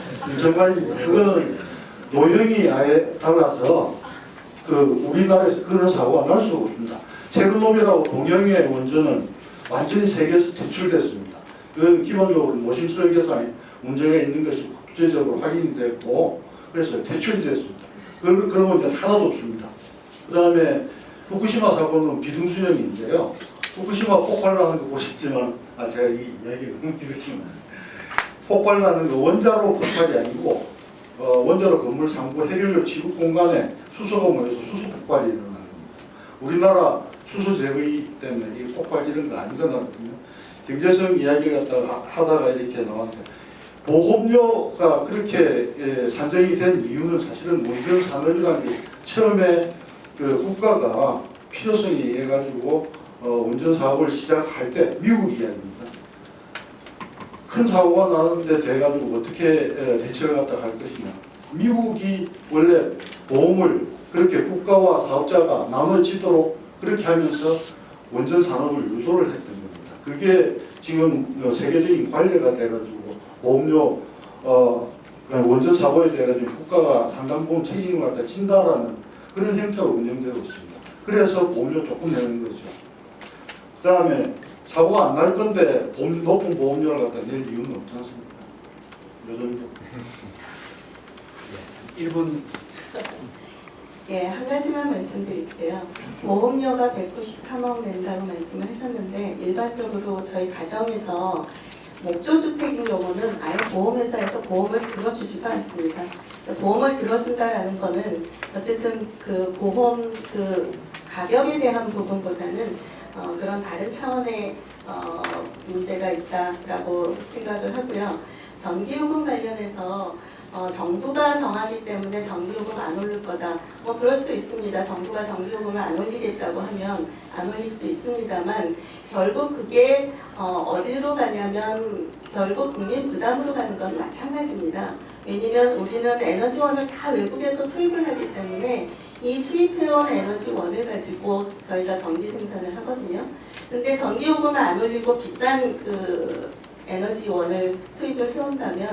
정말 그거는 노형이 아예 달라서 우리나라에서 그런 사고가 날 수가 없습니다. 체르노빌하고 동영의 원전은 완전히 세계에서 퇴출됐습니다. 그건 기본적으로 모심스러운 계산에 문제가 있는 것이고 국제적으로 확인이 됐고 그래서 퇴출이 됐습니다. 그런 건 이제 하나도 없습니다. 그 다음에 후쿠시마 사고는 비등수령인데요. 후쿠시마 폭발나는 거 보셨지만 제가 이 이야기를 너무 길었지만 폭발나는 거 원자로 폭발이 아니고 원자로 건물 상부 해결력 지구 공간에 수소가 모여서 수소 폭발이 일어나는 겁니다. 우리나라 수소 제거기 때문에 이 폭발 이런 거 안 일어나거든요. 경제성 이야기를 갖다가 하다가 이렇게 나왔는데 보험료가 그렇게 산정이 된 이유는 사실은 원전 산업이라는 게 처음에 그 국가가 필요성에 의해 가지고 원전 사업을 시작할 때 미국 이야기입니다. 큰 사고가 나는데 돼가지고 어떻게 대처를 갖다 할 것이냐. 미국이 원래 보험을 그렇게 국가와 사업자가 나눠지도록 그렇게 하면서 원전 산업을 유도를 했던 겁니다. 그게 지금 세계적인 관례가 돼가지고 보험료 원전 사고에 대해 가지고 국가가 상담보험 책임을 갖다 진다라는 그런 형태로 운영되고 있습니다. 그래서 보험료 조금 내는 거죠. 그 다음에 사고가 안 날 건데 높은 보험료를 갖다 낼 이유는 없지 않습니까? 요 정도. 1분. 예, 한 가지만 말씀드릴게요. 보험료가 193억 낸다고 말씀을 하셨는데 일반적으로 저희 가정에서 목조주택인 경우는 아예 보험회사에서 보험을 들어주지도 않습니다. 보험을 들어준다라는 거는 어쨌든 그 보험 그 가격에 대한 부분보다는 그런 다른 차원의 문제가 있다라고 생각을 하고요. 전기요금 관련해서 정부가 정하기 때문에 전기요금 안 오를 거다. 뭐 그럴 수 있습니다. 정부가 전기요금을 안 올리겠다고 하면 안 올릴 수 있습니다만 결국 그게 어디로 가냐면 결국 국민 부담으로 가는 건 마찬가지입니다. 왜냐면 우리는 에너지원을 다 외국에서 수입을 하기 때문에 이 수입해온 에너지원을 가지고 저희가 전기 생산을 하거든요. 근데 전기요금을 안 올리고 비싼 그 에너지원을 수입을 해온다면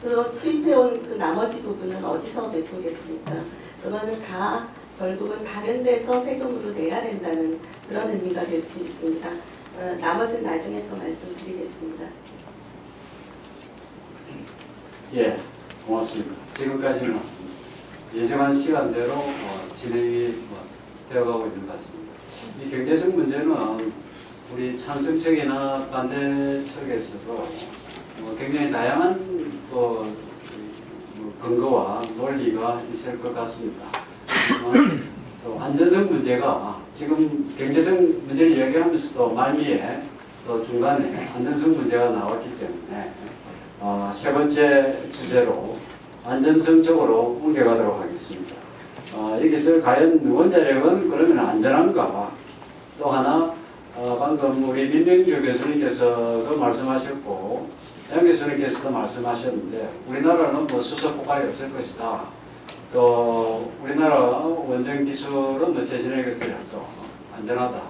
그 수입해온 그 나머지 부분은 어디서 메꾸겠습니까? 그거는 다 결국은 다른 데서 세금으로 내야 된다는 그런 의미가 될 수 있습니다. 나머지는 나중에 또 말씀드리겠습니다. 예, 고맙습니다. 지금까지는 예정한 시간대로 진행이 되어가고 있는 것 같습니다. 이 경제성 문제는 우리 찬성 측이나 반대 측에서도 굉장히 다양한 근거와 논리가 있을 것 같습니다. 또 안전성 문제가 지금 경제성 문제를 이야기하면서도 말미에 또 중간에 안전성 문제가 나왔기 때문에 세 번째 주제로 안전성 쪽으로 옮겨가도록 하겠습니다. 여기서 과연 원자력은 그러면 안전한가? 또 하나 방금 우리 민명주 교수님께서 그 말씀하셨고 양 교수님께서도 말씀하셨는데 우리나라는 뭐 수소 폭발이 없을 것이다. 또 우리나라 원전 기술은 뭐 최신의 것이라서 안전하다.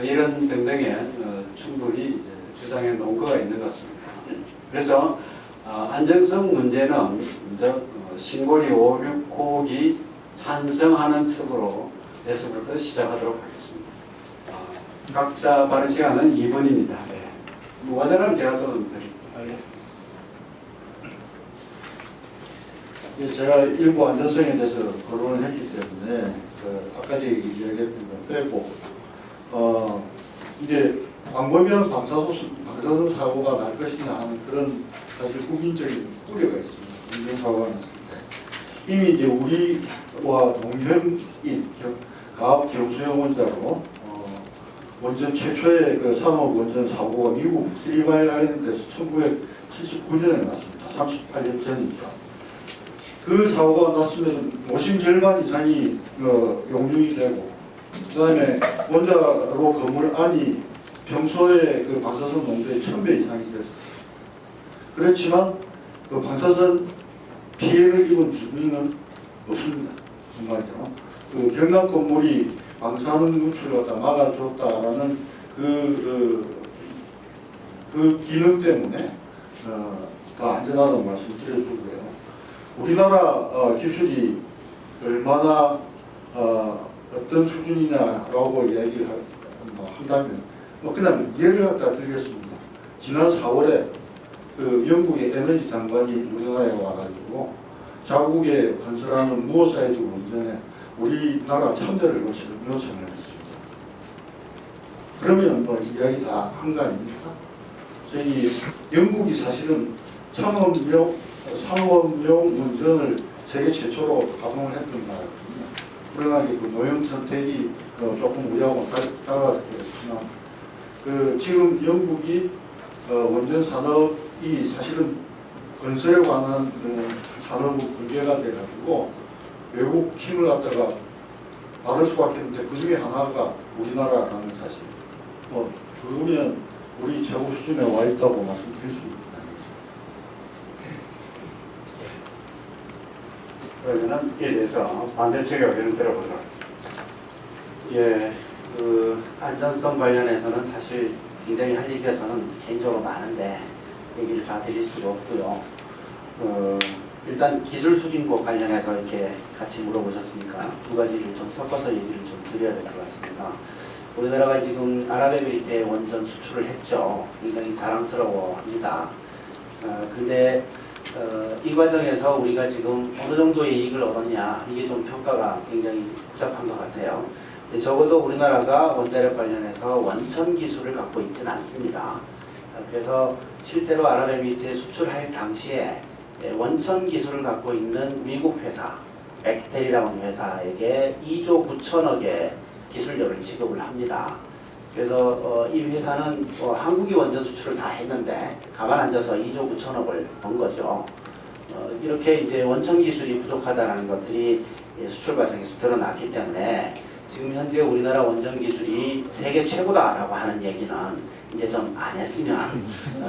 이런 등등의 충분히 이제 주장해 놓은 거가 있는 것 같습니다. 그래서 안전성 문제는 먼저 신고리 569기 찬성하는 측으로 에서부터 시작하도록 하겠습니다. 각자 발언 시간은 2분입니다. 네. 모자라면 제가 좀 드릴게요. 예, 제가 일부 안전성에 대해서 거론을 했기 때문에 아까 이야기했던 걸 빼고 이제 광범위한 방사선 사고가 날 것이냐 하는 그런 사실 국민적인 우려가 있습니다. 원전 사고가 났을 때 이미 이제 우리와 동형인 가압 경수형 원자로 원전 최초의 그 산업 원전 사고가 미국 쓰리바이 아일랜드에서 1979년에 났습니다. 38년 전이니까. 그 사고가 났으면 오심 절반 이상이 용융이 되고 그 다음에 원자로 건물 안이 평소에 그 방사선 농도의 1000배 이상이 됐습니다. 그렇지만 그 방사선 피해를 입은 주민은 없습니다. 정말요. 그 경남 건물이 방사능 누출을 갖다 막아줬다라는 그 기능 때문에 더 안전하다는 말씀 드려주고요. 우리나라 기술이 얼마나 어떤 수준이냐라고 이야기를 한다면 그냥 예를 갖다 드리겠습니다. 지난 4월에 그 영국의 에너지 장관이 우리나라에 와가지고 자국에 건설하는 무어사이드 원전에 우리나라 참여를 요청을 했습니다. 그러면 뭐 이야기 다 한 거 아닙니까? 저희 영국이 사실은 상업용 원전을 세계 최초로 가동을 했던 나라거든요. 그러나 그 노영 선택이 조금 우리하고 따라서 그렇지만 그 지금 영국이 원전 산업이 사실은 건설에 관한 산업은 붕괴가 돼가지고 외국 힘을 갖다가 받을 수밖에 없는데 그 중에 하나가 우리나라라는 사실. 그러면 우리 최고 수준에 와 있다고 말씀드릴 수 있습니다. 그러면은 이에 대해서 반대 측의 의견을 들어보도록 하겠습니다. 예, 그 안전성 관련해서는 사실 굉장히 할 얘기가 저는 개인적으로 많은데 얘기를 다 드릴 수가 없고요. 일단 기술 수준국 관련해서 이렇게 같이 물어보셨으니까 두 가지를 좀 섞어서 얘기를 좀 드려야 될 것 같습니다. 우리나라가 지금 아랍에미리트에 원전 수출을 했죠. 굉장히 자랑스러워합니다. 근데 이 과정에서 우리가 지금 어느 정도의 이익을 얻었냐, 이게 좀 평가가 굉장히 복잡한 것 같아요. 적어도 우리나라가 원자력 관련해서 원천 기술을 갖고 있지는 않습니다. 그래서 실제로 아랍에미리트에 수출할 당시에 원천 기술을 갖고 있는 미국 회사, 엑텔이라고 하는 회사에게 2조 9천억의 기술료를 지급을 합니다. 그래서 이 회사는 한국이 원전 수출을 다 했는데 가만 앉아서 2조 9천억을 번 거죠. 이렇게 이제 원천 기술이 부족하다는 것들이 수출 과정에서 드러났기 때문에 지금 현재 우리나라 원전 기술이 세계 최고다라고 하는 얘기는 이제 좀 안 했으면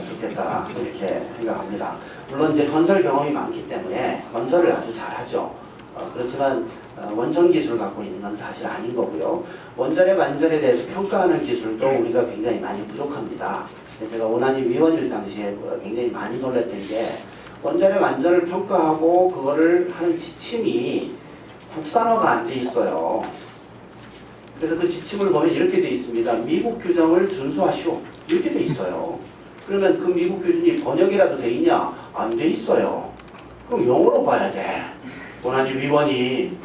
좋겠다 이렇게 생각합니다. 물론 이제 건설 경험이 많기 때문에 건설을 아주 잘하죠. 그렇지만 원천 기술을 갖고 있는 건 사실 아닌 거고요. 원자력 안전에 대해서 평가하는 기술도 우리가 굉장히 많이 부족합니다. 제가 원안위 위원일 당시에 굉장히 많이 놀랐던 게 원자력 안전을 평가하고 그거를 하는 지침이 국산화가 안 돼 있어요. 그래서 그 지침을 보면 이렇게 돼 있습니다. 미국 규정을 준수하시오. 이렇게 돼 있어요. 그러면 그 미국 규정이 번역이라도 돼 있냐? 안 돼 있어요. 그럼 영어로 봐야 돼. 원안위 위원이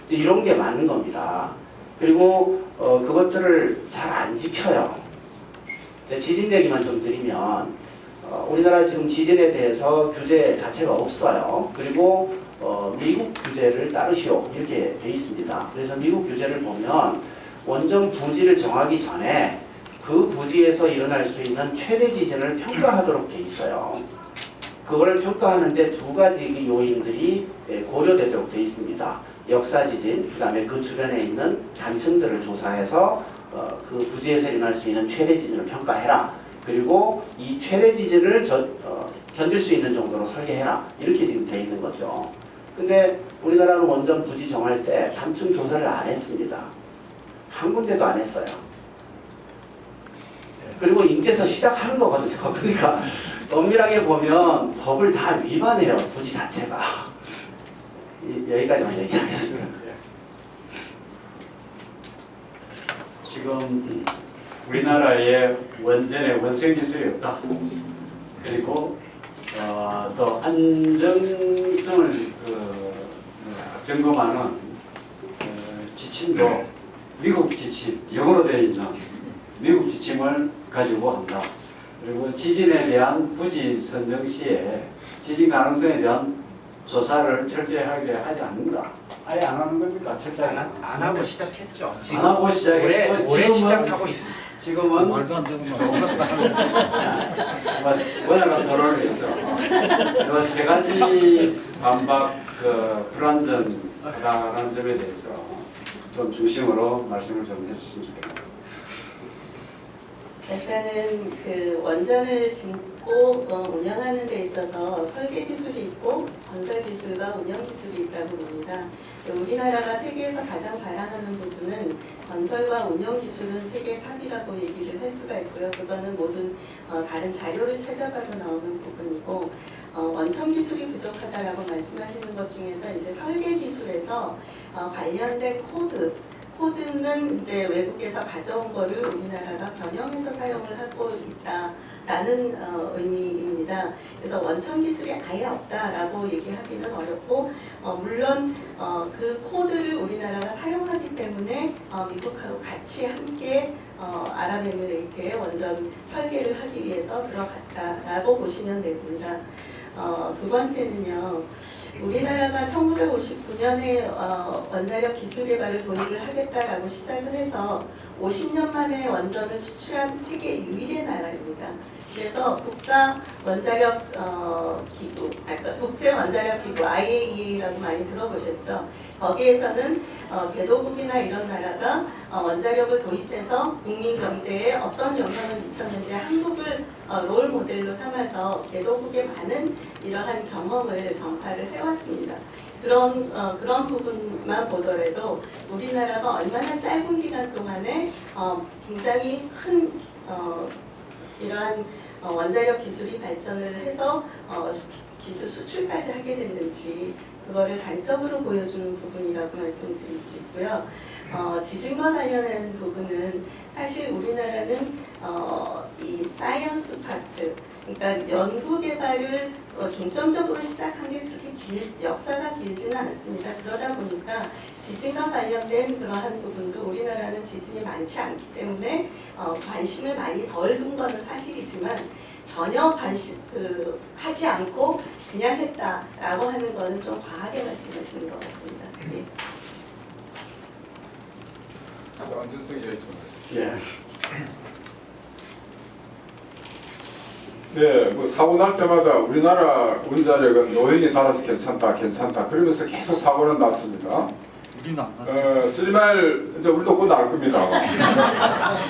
이런 게 맞는 겁니다. 그리고 그것들을 잘 안 지켜요. 지진 얘기만 좀 드리면 우리나라 지금 지진에 대해서 규제 자체가 없어요. 그리고 미국 규제를 따르시오 이렇게 돼 있습니다. 그래서 미국 규제를 보면 원전 부지를 정하기 전에 그 부지에서 일어날 수 있는 최대 지진을 평가하도록 돼 있어요. 그거를 평가하는데 두 가지 요인들이 고려되도록 돼 있습니다. 역사 지진, 그 다음에 그 주변에 있는 단층들을 조사해서 그 부지에서 일어날 수 있는 최대 지진을 평가해라. 그리고 이 최대 지진을 견딜 수 있는 정도로 설계해라. 이렇게 지금 돼 있는 거죠. 근데 우리나라는 원전 부지 정할 때 단층 조사를 안 했습니다. 한 군데도 안 했어요. 그리고 이제서 시작하는 거거든요. 그러니까 엄밀하게 보면 법을 다 위반해요. 부지 자체가. 여기까지만 얘기하겠습니다. 지금 우리나라에 원전에 원천 기술이 없다. 그리고 또 안정성을 점검하는 지침도 미국 지침, 영어로 되어 있는 미국 지침을 가지고 한다. 그리고 지진에 대한 부지 선정 시에 지진 가능성에 대한 조사를 철저하게 하지 않는다. 아예 안 하는 겁니까? 철저하게 안 하고 시작했죠. 안 하고 시작했고 올해 시작하고 있습니다. 지금은 말도 안 되는 말. 원활한 도로를 위해서 이 세 가지 반박 불안전하다는 점에 대해서 좀 중심으로 말씀을 좀 해주시면 좋겠습니다. 일단은 그 원전을 짓고 운영하는 데 있어서 설계 기술이 있고 건설 기술과 운영 기술이 있다고 봅니다. 우리나라가 세계에서 가장 자랑하는 부분은 건설과 운영 기술은 세계 탑이라고 얘기를 할 수가 있고요. 그거는 모든 다른 자료를 찾아봐도 나오는 부분이고 원천 기술이 부족하다라고 말씀하시는 것 중에서 이제 설계 기술에서 관련된 코드는 이제 외국에서 가져온 거를 우리나라가 변형해서 사용을 하고 있다 라는 의미입니다. 그래서 원천 기술이 아예 없다라고 얘기하기는 어렵고 물론 그 코드를 우리나라가 사용하기 때문에 미국하고 같이 함께 아랍에미레이트의 원전 설계를 하기 위해서 들어갔다라고 보시면 됩니다. 두 번째는요. 우리나라가 1959년에 원자력 기술 개발을 도입을 하겠다라고 시작을 해서 50년 만에 원전을 수출한 세계 유일의 나라입니다. 그래서 국가 원자력 기구, 국제 원자력 기구 IAEA라고 많이 들어보셨죠? 거기에서는 개도국이나 이런 나라가 원자력을 도입해서 국민 경제에 어떤 영향을 미쳤는지 한국을 롤 모델로 삼아서 개도국의 많은 이러한 경험을 전파를 해왔습니다. 그런 부분만 보더라도 우리나라가 얼마나 짧은 기간 동안에 굉장히 큰 이러한 원자력 기술이 발전을 해서 기술 수출까지 하게 됐는지 그거를 단적으로 보여주는 부분이라고 말씀드릴 수 있고요. 지진과 관련한 부분은 사실 우리나라는 이 사이언스 파트, 그러니까 연구 개발을 중점적으로 시작한 게 그렇게 역사가 길지는 않습니다. 그러다 보니까 지진과 관련된 그러한 부분도 우리나라는 지진이 많지 않기 때문에 관심을 많이 덜 둔 것은 사실이지만 전혀 하지 않고 그냥 했다라고 하는 것은 좀 과하게 말씀하시는 것 같습니다. 네. 안전성 이야기 좀 예. 네, 뭐 사고 날 때마다 우리나라 원자력은 노행이 닫아서 괜찮다 그러면서 계속 사고는 났습니다. 우리는 안 났죠. 쓰리마일 이제 우리도 곧 날 겁니다.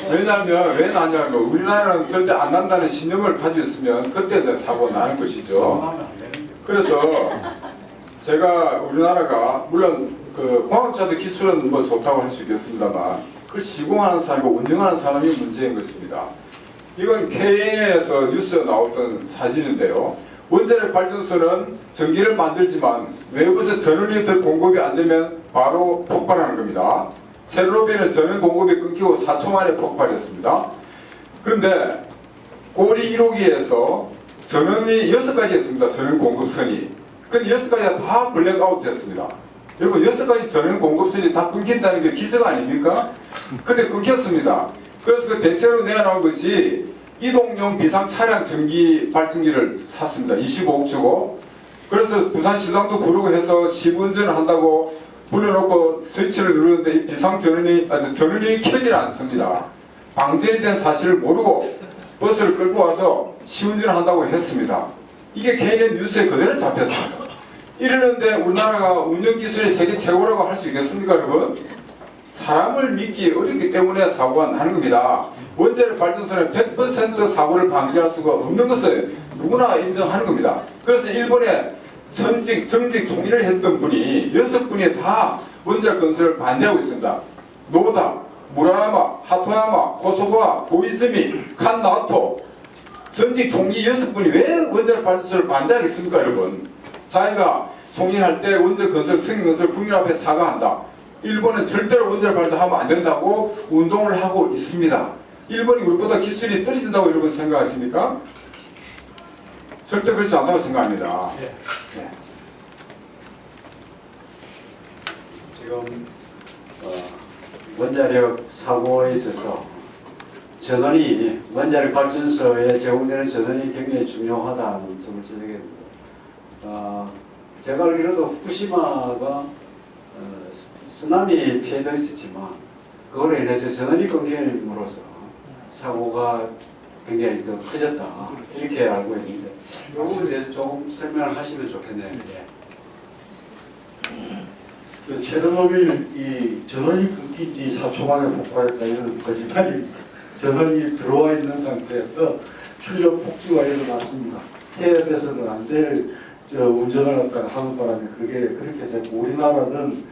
왜냐하면 왜 나냐면 우리나라는 절대 안 난다는 신념을 가지고 있으면 그때 이제 사고 나는 것이죠. 싸움하면 안 되는데. 그래서 제가 우리나라가 물론 그 과학자들 기술은 뭐 좋다고 할 수 있겠습니다만 그걸 시공하는 사람이고 운영하는 사람이 문제인 것입니다. 이건 KN에서 뉴스에 나왔던 사진인데요. 원자력 발전소는 전기를 만들지만 외부에서 전원이 더 공급이 안 되면 바로 폭발하는 겁니다. 첼로비는 전원 공급이 끊기고 4초 만에 폭발했습니다. 그런데 고리 1호기에서 전원이 6가지 있습니다. 전원 공급선이. 근데 6가지가 다 블랙아웃 됐습니다. 여러분 6가지 전원 공급선이 다 끊긴다는 게 기적 아닙니까? 근데 끊겼습니다. 그래서 그 대체로 내어나온 것이 이동용 비상 차량 전기 발전기를 샀습니다. 25억 주고. 그래서 부산시장도 부르고 해서 시운전을 한다고 불러놓고 스위치를 누르는데 이 비상 전원이 켜질 않습니다. 방전이 된 사실을 모르고 버스를 끌고 와서 시운전을 한다고 했습니다. 이게 KNN 뉴스에 그대로 잡혔습니다. 이러는데 우리나라가 운영기술이 세계 최고라고 할 수 있겠습니까, 여러분? 사람을 믿기 어렵기 때문에 사고가 나는 겁니다. 원자력 발전소는 100% 사고를 방지할 수가 없는 것을 누구나 인정하는 겁니다. 그래서 일본에 정직 총리를 했던 분이 6분이 다 원자력 건설을 반대하고 있습니다. 노다, 무라야마, 하토야마, 코소바, 고이즈미, 칸나토 전직 총리 6분이 왜 원자력 발전소를 반대하겠습니까, 여러분? 자기가 총리할 때 원자력 건설 승인 건설 국민 앞에 사과한다. 일본은 절대로 원자력 발전하면 안 된다고 운동을 하고 있습니다. 일본이 우리보다 기술이 떨어진다고 여러분 생각하십니까? 절대 그렇지 않다고 생각합니다. 네. 네. 지금 원자력 사고에 있어서 전원이 원자력 발전소에 제공되는 전원이 굉장히 중요하다는 점을 지적합니다. 제가 알기로도 후쿠시마가 쓰나미 피해도 있었지만 그걸로 인해서 전원이 끊김으로써 사고가 굉장히 더 커졌다 이렇게 알고 있는데 이 부분에 대해서 조금 설명을 하시면 좋겠네요. 예. 그 체르노빌 이 전원이 끊긴 지 4초 만에 폭발했다 이런 거짓말이 전원이 들어와 있는 상태에서 출력 폭주가 일어났습니다. 해협에서는 안 될 운전을 갖다가 하는 바람에 그게 그렇게 되고 우리나라는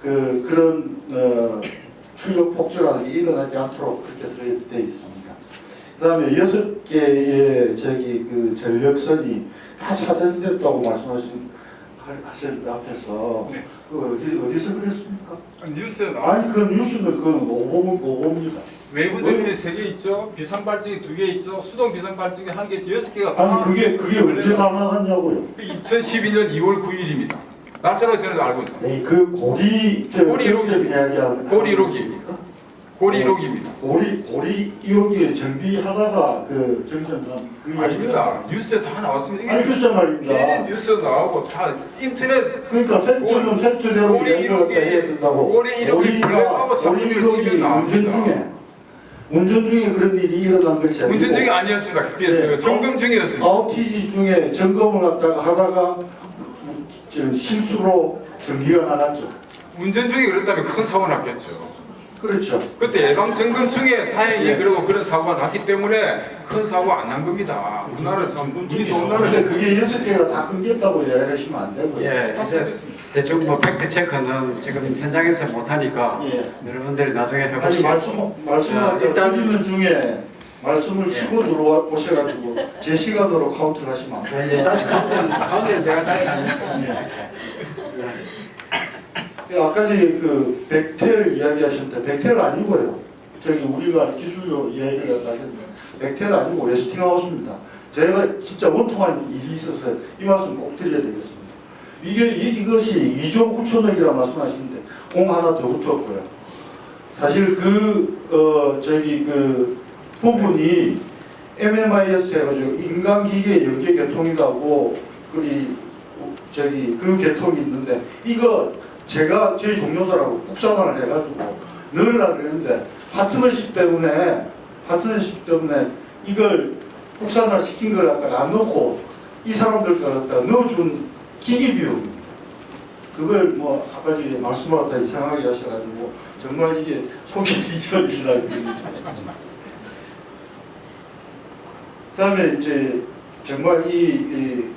그런 출력 폭주라는 게 일어나지 않도록 그렇게 설계되어 있습니다. 그다음에 6개의 그 전력선이 다 차단됐다고 말씀하신 하실 앞에서 네. 그 어디서 그랬습니까? 뉴스에 나와. 아니 그 뉴스는 그건 오보입니다. 외부 전문이 3개 있죠. 비상발증이 2개 있죠. 수동 비상발증이 1개 있죠. 6개가 아니 그게 언제 다 나갔냐고요? 2012년 2월 9일입니다. 날짜가 저는 알고 있습니다. 네, 그 고리 고리 1호기. 이야기하는 고리 1호기입니다. 고리 1호기입니다. 고리 1호기에 정비하다가 그 정전한 그 아닙니다. 뉴스에 다 나왔습니다. 아니 글쎄 말입니다. CNN 뉴스에 나오고 다 인터넷 그러니까 팩트는 팩트대로 고리 이야기를 해야 된다고. 고리 1호기 블랙하고 사건으로 치면 나옵니다. 운전 중에 그런 일이 일어난 것이 아니고 운전 중이 아니었습니다. 그게 네. 점검 중이었습니다. 아웃티지 중에 점검을 갖다가 하다가 실수로 전기가 나갔죠. 운전 중에 그랬다면 큰 사고 났겠죠. 그렇죠. 그때 예방 점검 중에 다행히 그러고 그런 사고가 났기 때문에 큰 사고 안 난 겁니다. 우리나라 참 운이 좋은 그런데 나라는 그게 6개가 다 끊겼다고 이야기하시면 안 되고요. 예, 이제 대충 뭐 팩트 체크는 지금 현장에서 못하니까 예. 여러분들이 나중에 아니 해보시고 말씀할 때 일단- 드리는 중에 말씀을 치고 들어오셔가지고 제 시간으로 카운트를 하시면 안 돼요. 이제 다시 가운데는 제가 다시 하니까. 아까 전에 그 백텔 이야기하셨는데 백텔 아니고요. 저기 우리가 기술로 이야기를 하셨는데 백텔 아니고 웨스팅하우스입니다. 제가 진짜 원통한 일이 있어서 이 말씀 꼭 드려야 되겠습니다. 이것이 2조 9천억이라 말씀하시는데 공 하나 더 붙었고요. 사실 저기 그 부분이 MMIS 해가지고 인간기계 연계 개통이라고 그 개통이 있는데 이거 제가 저희 동료들하고 국산화를 해가지고 넣으려고 그랬는데 파트너십 때문에 이걸 국산화 시킨 걸 갖다가 안 넣고 이 사람들 걸 갖다가 넣어준 기기 비용입니다. 그걸 뭐 아까 전에 말씀하다 이상하게 하셔가지고 정말 이게 속이 뒤집어지려고 그다음에 이제 정말 이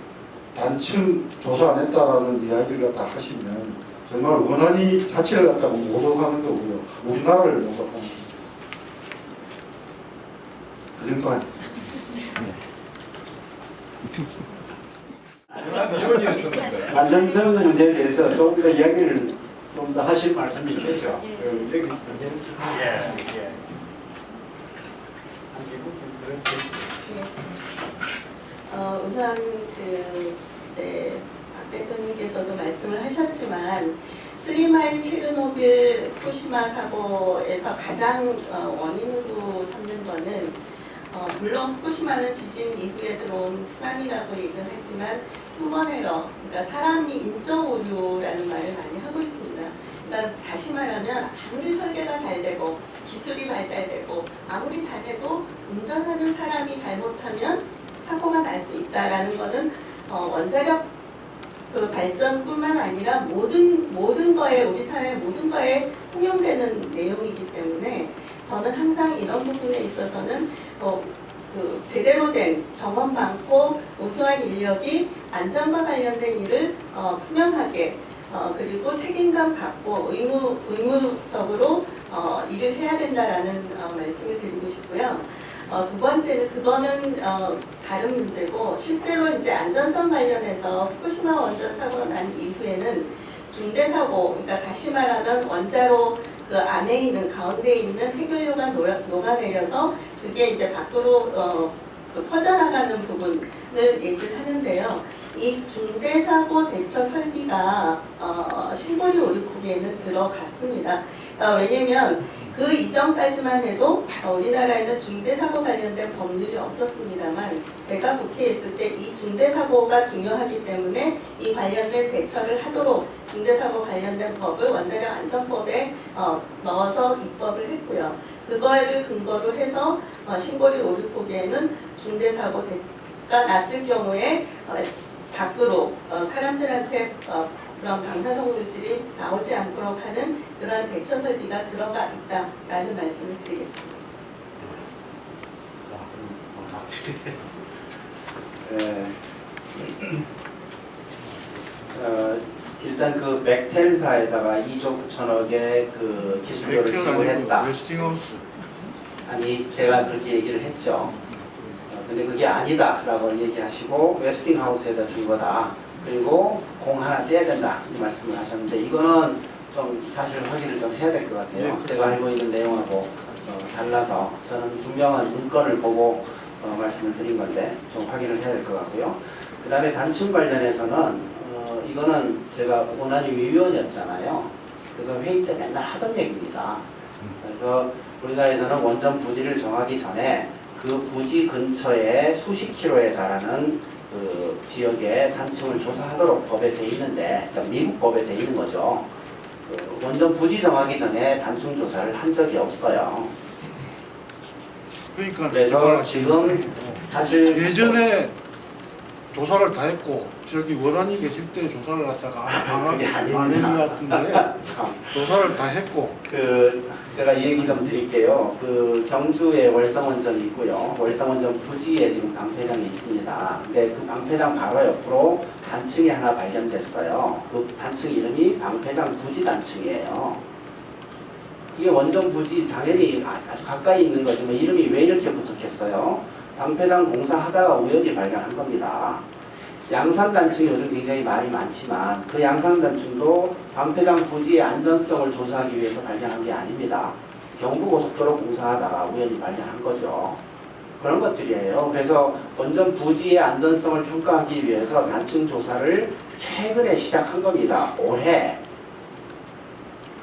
단층 조사 안 했다라는 이야기를 갖다 하시면 정말 원한이 자체를 갖다가 모독하는 거고요. 우리나라를 모독하는 거고요. 그 정도 하겠습니다. 안전성 문제에 대해서 조금 더 이야기를 좀 더 하실 말씀이 있겠죠. 여기 문제는 좀 우선 이제 박 대표님께서도 말씀을 하셨지만 3마일 체르노빌 후쿠시마 사고에서 가장 원인으로 삼는 거는 물론 후쿠시마는 지진 이후에 들어온 쓰나미라고 얘기를 하지만 휴먼 에러, 그러니까 사람이 인적 오류라는 말을 많이 하고 있습니다. 그러니까 다시 말하면 아무리 설계가 잘 되고 기술이 발달되고 아무리 잘해도 운전하는 사람이 잘못하면 사고가 날 수 있다라는 것은 원자력 그 발전뿐만 아니라 모든 거에 우리 사회 모든 거에 통용되는 내용이기 때문에 저는 항상 이런 부분에 있어서는 그 제대로 된 경험 많고 우수한 인력이 안전과 관련된 일을 투명하게 그리고 책임감 갖고 의무적으로 일을 해야 된다라는 말씀을 드리고 싶고요. 두 번째는 그거는 다른 문제고 실제로 이제 안전성 관련해서 후쿠시마 원전 사고가 난 이후에는 중대 사고, 그러니까 다시 말하면 원자로 그 안에 있는 가운데 있는 해결료가 녹아내려서 그게 이제 밖으로 퍼져나가는 부분을 얘기를 하는데요. 이 중대 사고 대처 설비가 신고리 오류코기에는 들어갔습니다. 왜냐면 그 이전까지만 해도 우리나라에는 중대사고 관련된 법률이 없었습니다만 제가 국회에 있을 때 이 중대사고가 중요하기 때문에 이 관련된 대처를 하도록 중대사고 관련된 법을 원자력 안전법에 넣어서 입법을 했고요. 그거를 근거로 해서 신고리 오류코기에는 중대사고가 났을 경우에 밖으로 사람들한테 그런 방사성 물질이 나오지 않도록 하는 그러한 대처 설비가 들어가 있다라는 말씀을 드리겠습니다. 일단 그 백텔사에다가 2조 9천억의 그 기술료를 지불했다. 웨스팅하우스. 아니 제가 그렇게 얘기를 했죠. 근데 그게 아니다라고 얘기하시고 웨스팅하우스에다 준 거다 그리고 공 하나 떼야 된다 이 말씀을 하셨는데 이거는 좀 사실 확인을 좀 해야 될 것 같아요. 네, 제가 알고 있는 내용하고 달라서 저는 분명한 문건을 보고 말씀을 드린 건데 좀 확인을 해야 될 것 같고요. 그 다음에 단층 관련해서는 이거는 제가 원안위 위원이었잖아요. 그래서 회의 때 맨날 하던 얘기입니다. 그래서 우리나라에서는 원전 부지를 정하기 전에 그 부지 근처에 수십 킬로에 달하는 그 지역에 단층을 조사하도록 법에 돼 있는데, 그러니까 미국 법에 돼 있는 거죠. 그 원전 부지 정하기 전에 단층 조사를 한 적이 없어요. 그러니까 그래서 지금 사실 예전에 조사를 다 했고 저기 원안이 계실 때 조사를 갖다가 그게 안 했는 아닙니다. 것 같은데 참. 조사를 다 했고 제가 이 얘기 좀 드릴게요. 경주에 월성원전이 있고요. 월성원전 부지에 지금 방패장이 있습니다. 근데 그 방패장 바로 옆으로 단층이 하나 발견됐어요. 그 단층 이름이 방패장 부지 단층이에요. 이게 원전 부지 당연히 아주 가까이 있는 거지만 이름이 왜 이렇게 붙었겠어요? 방패장 공사하다가 우연히 발견한 겁니다. 양산단층이 요즘 굉장히 말이 많지만 그 양산단층도 방패장 부지의 안전성을 조사하기 위해서 발견한 게 아닙니다. 경부고속도로 공사하다가 우연히 발견한 거죠. 그런 것들이에요. 그래서 원전 부지의 안전성을 평가하기 위해서 단층 조사를 최근에 시작한 겁니다. 올해.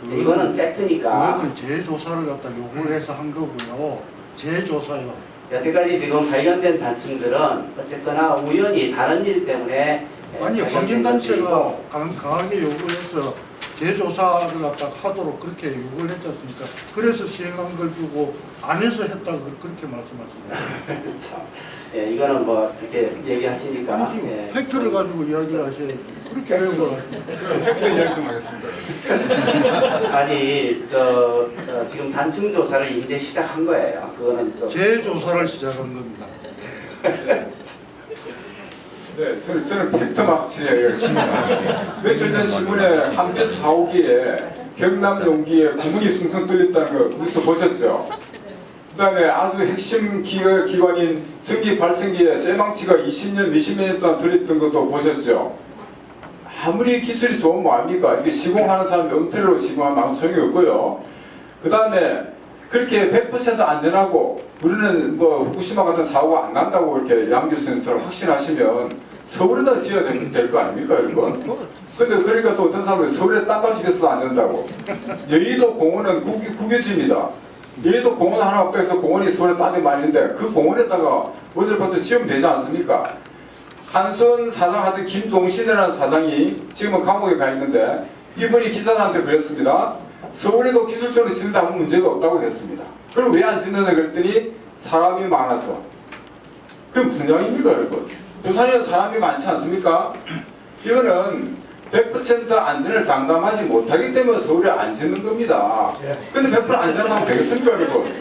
이거는 팩트니까. 그거는 재조사를 갖다 요구해서 한 거고요. 재조사요. 여태까지 지금 발견된 단층들은 어쨌거나 우연히 다른 일 때문에 아니 발견된 환경단체가 것들이고 강하게 요구해서 재조사를 갖다 하도록 그렇게 요구를 했지 않습니까? 그래서 시행한 걸 두고 안 해서 했다고 그렇게 말씀하시네요. 참, 예, 이거는 뭐 이렇게 얘기하시니까 아니, 예. 팩트를 가지고 이야기를 하셔야지. 그렇게 하는 거 저는 팩트 이야기 좀 하겠습니다. 아니 지금 단층 조사를 이제 시작한 거예요. 그거는 좀 재조사를 시작한 겁니다. 네, 저는 팩트 막치 얘기하겠습니다. 며칠 전 신문에 함께 4호기에 경남 용기에 구문이 숭숭 뚫렸다는 거 뉴스 보셨죠? 그 다음에 아주 핵심 기관인 전기 발생기에 쇠망치가 20년, 20년 동안 들어있던 것도 보셨죠? 아무리 기술이 좋으면 뭐합니까? 이게 시공하는 사람이 엉터리로 시공하면 아무 소용이 없고요. 그 다음에 그렇게 100% 안전하고 우리는 뭐 후쿠시마 같은 사고가 안 난다고 이렇게 양 교수님처럼 확신하시면 서울에다 지어야 될 거 아닙니까, 여러분? 근데 그러니까 또 어떤 사람은 서울에 땅값이 있어서 안 된다고. 여의도 공원은 국유지입니다. 여의도 공원 하나 없다 해서 공원이 서울에 땅이 많이 있는데 그 공원에다가 원자력 발전 지으면 되지 않습니까? 한수원 사장 하던 김종신이라는 사장이 지금은 감옥에 가 있는데 이분이 기자들한테 그랬습니다. 서울에도 기술적으로 짓는데 아무 문제가 없다고 했습니다. 그럼 왜 안 짓는다 그랬더니 사람이 많아서. 그게 무슨 이야기입니까, 여러분? 부산에는 사람이 많지 않습니까? 이거는 100% 안전을 장담하지 못하기 때문에 서울에 안 짓는 겁니다. 근데 100% 안전하면 되겠습니까, 여러분?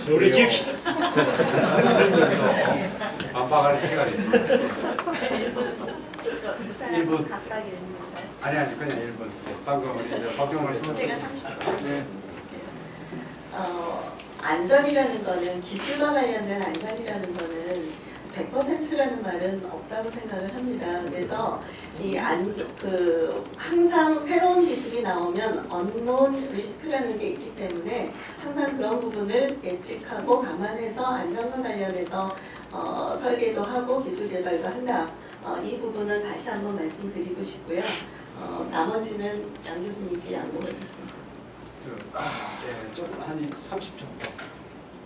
우리 집 반박할 시간이 있습니다. 사람 각각 있는데 아니 그냥 1분. 방금 우리 이제 박경 말씀. 제가 30분 안전이라는 거는 기술과 관련된 안전이라는 거는 100%라는 말은 없다고 생각을 합니다. 그래서 항상 새로운 기술이 나오면 언론 리스크라는 게 있기 때문에 항상 그런 부분을 예측하고 감안해서 안전과 관련해서 설계도 하고 기술 개발도 한다. 이 부분은 다시 한번 말씀드리고 싶고요. 나머지는 양 교수님께 양보하겠습니다. 조금 한 30초.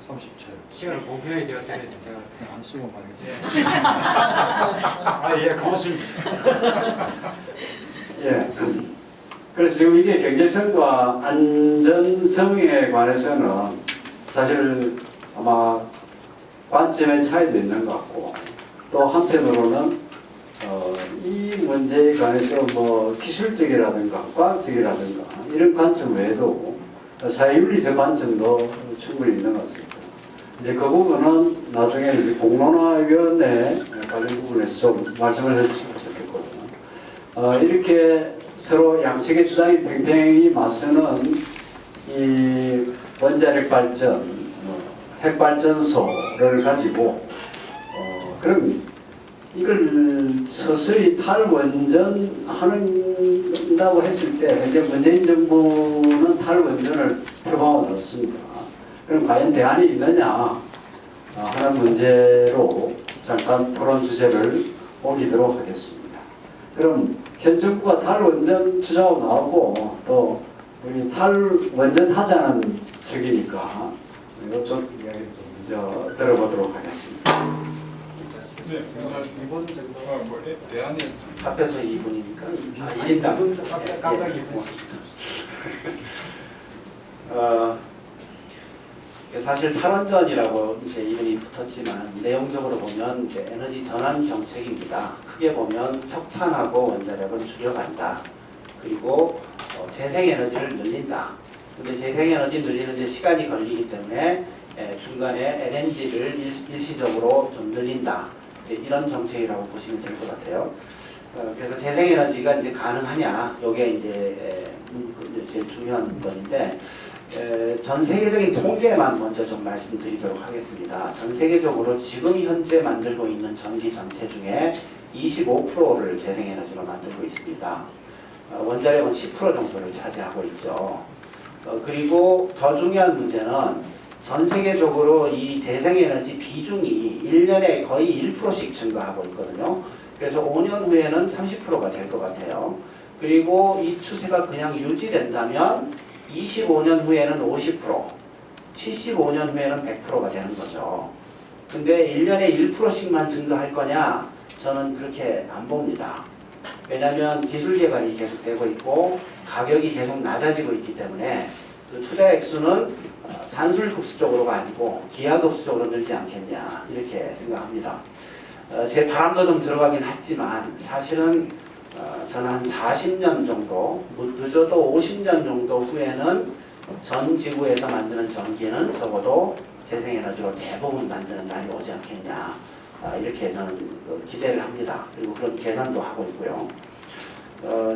30초. 시간을 공평하게 제가 드리니까 제가 안 쓰고 말이지. 예, 고맙습니다. 예. 그래서 지금 이게 경제성과 안전성에 관해서는 사실 아마 관점의 차이도 있는 것 같고 또 한편으로는 이 문제에 관해서 뭐 기술적이라든가 과학적이라든가 이런 관점 외에도 사회윤리적 관점도 충분히 있는 것 같습니다. 이제 그 부분은 나중에 이제 공론화위원회 관련 부분에서 좀 말씀을 해주시면 좋겠거든요. 이렇게 서로 양측의 주장이 팽팽히 맞서는 이 원자력 발전, 핵발전소를 가지고 그런 이걸 서서히 탈원전한다고 했을 때 이제 문재인 정부는 탈원전을 표방해 놨습니다. 그럼 과연 대안이 있느냐 하는 문제로 잠깐 토론 주제를 옮기도록 하겠습니다. 그럼 현 정부가 탈원전 주장하고 나오고 또 우리 탈원전 하자는 측이니까 이쪽 이야기를 좀 먼저 들어보도록 하겠습니다. 네, 이번 정도 뭐 대안이 앞에서 2분이니까 깜빡 2분. 사실 탈원전이라고 이제 이름이 붙었지만 내용적으로 보면 이제 에너지 전환 정책입니다. 크게 보면 석탄하고 원자력은 줄여간다. 그리고 재생에너지를 늘린다. 근데 재생에너지 늘리는 데 시간이 걸리기 때문에 중간에 LNG를 일시적으로 좀 늘린다. 이런 정책이라고 보시면 될 것 같아요. 그래서 재생에너지가 이제 가능하냐, 이게 이제 제일 중요한 건인데, 전 세계적인 통계만 먼저 좀 말씀드리도록 하겠습니다. 전 세계적으로 지금 현재 만들고 있는 전기 전체 중에 25%를 재생에너지로 만들고 있습니다. 원자력은 10% 정도를 차지하고 있죠. 그리고 더 중요한 문제는 전 세계적으로 이 재생에너지 비중이 1년에 거의 1%씩 증가하고 있거든요. 그래서 5년 후에는 30%가 될 것 같아요. 그리고 이 추세가 그냥 유지된다면 25년 후에는 50%, 75년 후에는 100%가 되는 거죠. 근데 1년에 1%씩만 증가할 거냐? 저는 그렇게 안 봅니다. 왜냐하면 기술 개발이 계속되고 있고 가격이 계속 낮아지고 있기 때문에 그 투자 액수는 산술급수 쪽으로가 아니고 기하급수 쪽으로 늘지 않겠냐 이렇게 생각합니다. 제 바람도 좀 들어가긴 했지만 사실은 저는 한 40년 정도, 늦어도 50년 정도 후에는 전 지구에서 만드는 전기는 적어도 재생에너지로 대부분 만드는 날이 오지 않겠냐 이렇게 저는 기대를 합니다. 그리고 그런 계산도 하고 있고요.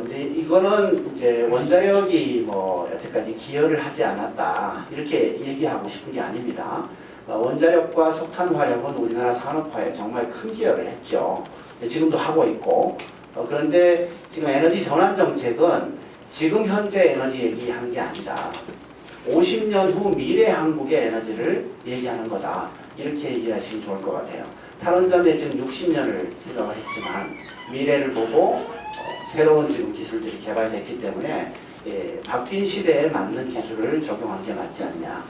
이제 이거는 이제 원자력이 뭐 여태까지 기여를 하지 않았다 이렇게 얘기하고 싶은 게 아닙니다. 원자력과 석탄 화력은 우리나라 산업화에 정말 큰 기여를 했죠. 지금도 하고 있고 그런데 지금 에너지 전환 정책은 지금 현재 에너지 얘기하는 게 아니다. 50년 후 미래 한국의 에너지를 얘기하는 거다. 이렇게 이해하시면 좋을 것 같아요. 탈원전에 지금 60년을 생각을 했지만 미래를 보고 새로운 지금 기술들이 개발됐기 때문에 바뀐 시대에 맞는 기술을 적용한 게 맞지 않냐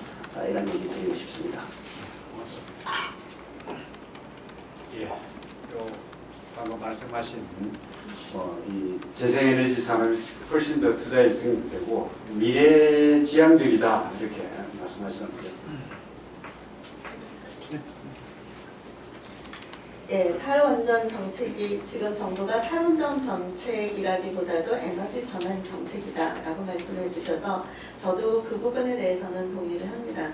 이런 얘기 드리고 싶습니다. 예. 요 방금 말씀하신 이 재생에너지 산업이 훨씬 더 투자에 증되고 미래지향적이다 이렇게 말씀하시는데 예, 탈원전 정책이 지금 정부가 탈원전 정책이라기보다도 에너지 전환 정책이다라고 말씀해 주셔서 저도 그 부분에 대해서는 동의를 합니다.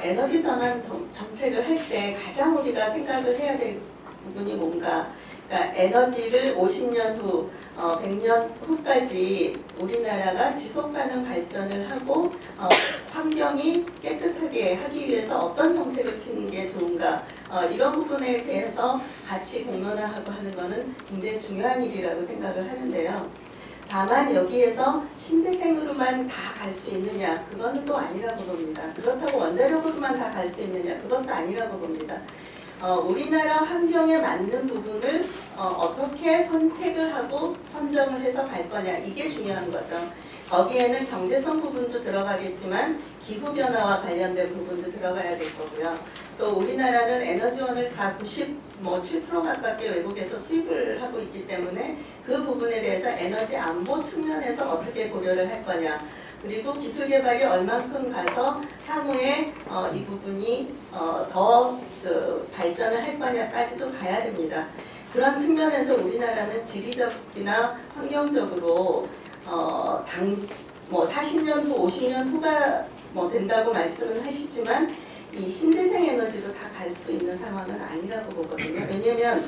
에너지 전환 정책을 할 때 가장 우리가 생각을 해야 될 부분이 뭔가, 그러니까 에너지를 50년 후, 100년 후까지 우리나라가 지속가능 발전을 하고 환경이 깨끗하게 하기 위해서 어떤 정책을 피는 게 좋은가, 이런 부분에 대해서 같이 공론화하고 하는 것은 굉장히 중요한 일이라고 생각을 하는데요. 다만 여기에서 신재생으로만 다 갈 수 있느냐, 그거는 또 아니라고 봅니다. 그렇다고 원자력으로만 다 갈 수 있느냐, 그것도 아니라고 봅니다. 우리나라 환경에 맞는 부분을 어떻게 선택을 하고 선정을 해서 갈 거냐, 이게 중요한 거죠. 거기에는 경제성 부분도 들어가겠지만 기후변화와 관련된 부분도 들어가야 될 거고요. 또 우리나라는 에너지원을 다 97% 가깝게 외국에서 수입을 하고 있기 때문에 그 부분에 대해서 에너지 안보 측면에서 어떻게 고려를 할 거냐, 그리고 기술 개발이 얼만큼 가서 향후에 이 부분이 더 발전을 할 거냐까지도 봐야 됩니다. 그런 측면에서 우리나라는 지리적이나 환경적으로 40년 후, 50년 후가 된다고 말씀은 하시지만 이 신재생 에너지로 다 갈 수 있는 상황은 아니라고 보거든요. 왜냐하면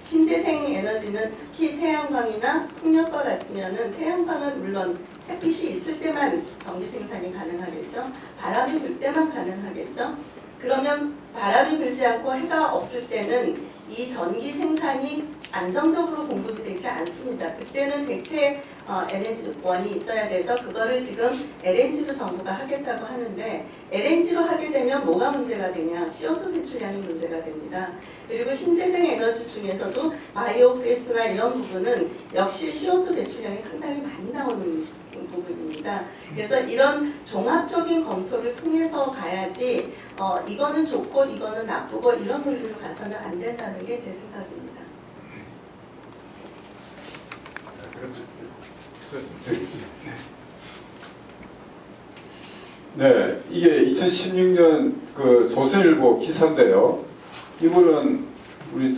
신재생 에너지는 특히 태양광이나 풍력과 같으면은 태양광은 물론 햇빛이 있을 때만 전기 생산이 가능하겠죠. 바람이 불 때만 가능하겠죠. 그러면 바람이 불지 않고 해가 없을 때는 이 전기 생산이 안정적으로 공급이 되지 않습니다. 그때는 대체 LNG원이 있어야 돼서 그거를 지금 LNG로 정부가 하겠다고 하는데 LNG로 하게 되면 뭐가 문제가 되냐? CO2 배출량이 문제가 됩니다. 그리고 신재생 에너지 중에서도 바이오 가스나 이런 부분은 역시 CO2 배출량이 상당히 많이 나오는 부분입니다. 그래서 이런 종합적인 검토를 통해서 가야지 이거는 좋고 이거는 나쁘고 이런 논리로 가서는 안 된다는 게 제 생각입니다. 네, 이게 2016년 그 조선일보 기사인데요. 이분은 우리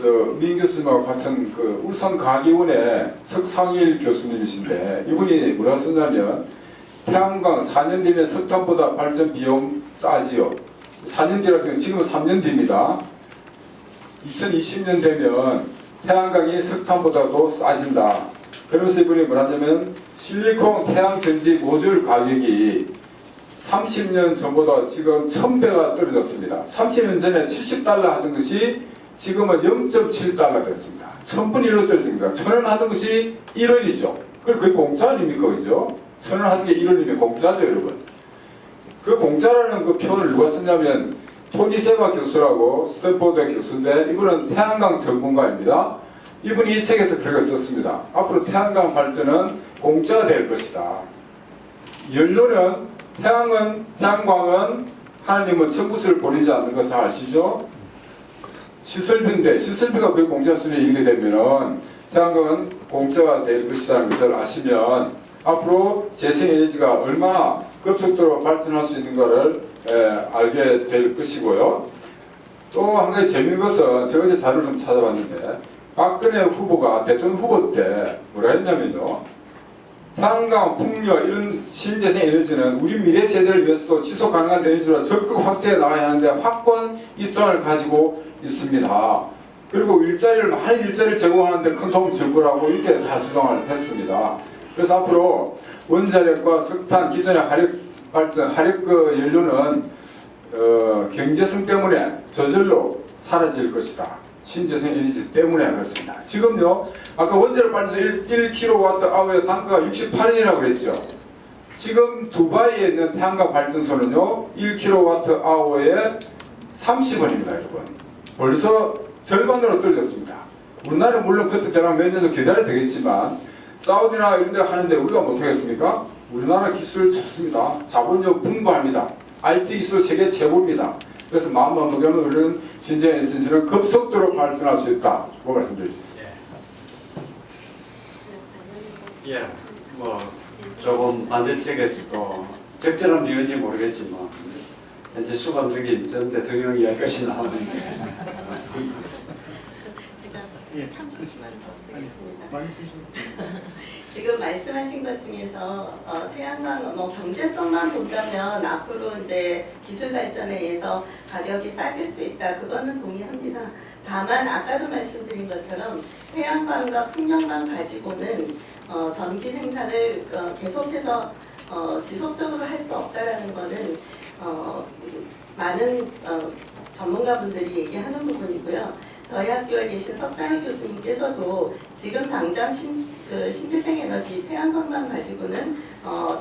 민 교수님하고 같은 그 울산과기원의 석상일 교수님이신데 이분이 뭐라 썼냐면 태양광 4년 뒤면 석탄보다 발전 비용 싸지요. 4년 뒤라서 지금 3년 뒤입니다. 2020년 되면 태양광이 석탄보다도 싸진다. 그러면서 이분이 뭐라냐면 실리콘 태양전지 모듈 가격이 30년 전보다 지금 1000배가 떨어졌습니다. 30년 전에 70달러 하던 것이 지금은 0.7달러 됐습니다. 1000분의 1로 떨어집니다. 1000원 하던 것이 1원이죠. 그걸 거의 공짜 아닙니까? 그죠? 1000원 하던 게 1원이면 공짜죠, 여러분. 그 공짜라는 그 표현을 누가 썼냐면 토니 세바 교수라고 스탠포드 교수인데 이분은 태양광 전문가입니다. 이분이 이 책에서 그렇게 썼습니다. 앞으로 태양광 발전은 공짜가 될 것이다. 연료는 태양광은 하나님은 천국을 보내지 않는 거 다 아시죠? 시설비인데 시설비가 거의 공짜 수준에 이르게 되면은 태양광은 공짜가 될 것이라는 것을 아시면 앞으로 재생에너지가 얼마나 급속도로 발전할 수 있는가를 알게 될 것이고요. 또 한 가지 재미있는 것은 제가 어제 자료를 좀 찾아봤는데 박근혜 후보가 대통령 후보 때 뭐라 했냐면요. 태양광, 풍력 이런 신재생 에너지는 우리 미래 세대를 위해서도 지속 가능한 에너지로 적극 확대해 나가야 하는데 확고한 입장을 가지고 있습니다. 그리고 많은 일자리를 제공하는데 큰 도움을 줄 거라고 이렇게 다 주장을 했습니다. 그래서 앞으로 원자력과 석탄, 기존의 화력 연료는 경제성 때문에 저절로 사라질 것이다. 신재생 에너지 때문에 그렇습니다. 지금요, 아까 원자력 발전소 1kWh의 단가가 68원이라고 그랬죠. 지금 두바이에 있는 태양광 발전소는요, 1kWh에 30원입니다, 여러분. 벌써 절반으로 떨어졌습니다. 우리나라는 물론 그때 대략 몇 년도 기다려야 되겠지만, 사우디나 이런 데 하는데 우리가 못하겠습니까? 우리나라 기술 좋습니다. 자본력 풍부합니다. IT 기술 세계 최고입니다. 그래서 마음만 먹으면 우리는 신재생 에너지는 급속도로 발전할 수 있다고 말씀드릴 수 있습니다. 예, 뭐 조금 반대측에서도 적절한 비유인지 모르겠지만 현재 수감적인 전 대통령 이야기까지 나오는데 제가 예. 30만 더 쓰겠습니다. 많이 쓰시는 지금 말씀하신 것 중에서 태양광 경제성만 본다면 앞으로 이제 기술 발전에 의해서 가격이 싸질 수 있다. 그거는 동의합니다. 다만 아까도 말씀드린 것처럼 태양광과 풍력만 가지고는 전기 생산을 계속해서 지속적으로 할 수 없다라는 거는 많은 전문가분들이 얘기하는 부분이고요. 저희 학교에 계신 석상일 교수님께서도 지금 당장 신재생 에너지 태양광만 가지고는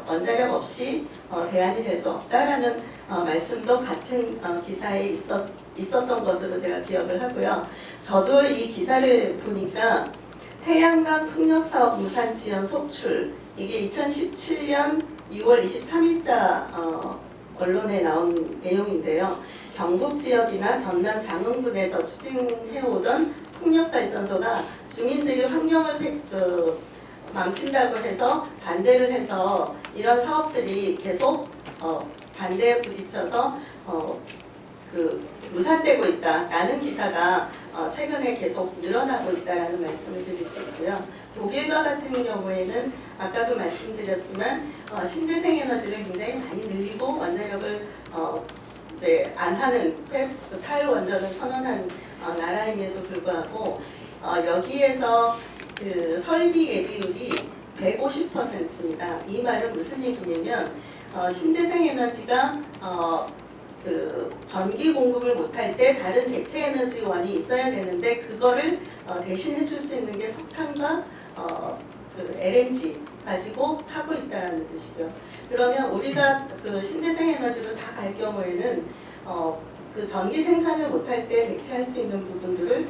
원자력 없이 대안이 될 수 없다라는 말씀도 같은 기사에 있었던 것으로 제가 기억을 하고요. 저도 이 기사를 보니까 태양광 풍력 사업 무산 지연 속출 이게 2017년 6월 23일자 언론에 나온 내용인데요. 경북 지역이나 전남 장흥군에서 추진해오던 풍력발전소가 주민들이 환경을 망친다고 해서 반대를 해서 이런 사업들이 계속 반대에 부딪혀서 무산되고 있다라는 기사가 최근에 계속 늘어나고 있다라는 말씀을 드릴 수 있고요. 독일과 같은 경우에는 아까도 말씀드렸지만 신재생 에너지를 굉장히 많이 늘리고 원자력을 이제 안 하는 탈원전을 선언한 나라임에도 불구하고 여기에서 그 설비 예비율이 150%입니다. 이 말은 무슨 얘기냐면 신재생에너지가 그 전기 공급을 못할 때 다른 대체 에너지원이 있어야 되는데 그거를 대신해 줄 수 있는 게 석탄과 그 LNG 가지고 하고 있다는 뜻이죠. 그러면 우리가 그 신재생 에너지로 다 갈 경우에는 그 전기 생산을 못할 때 대체할 수 있는 부분들을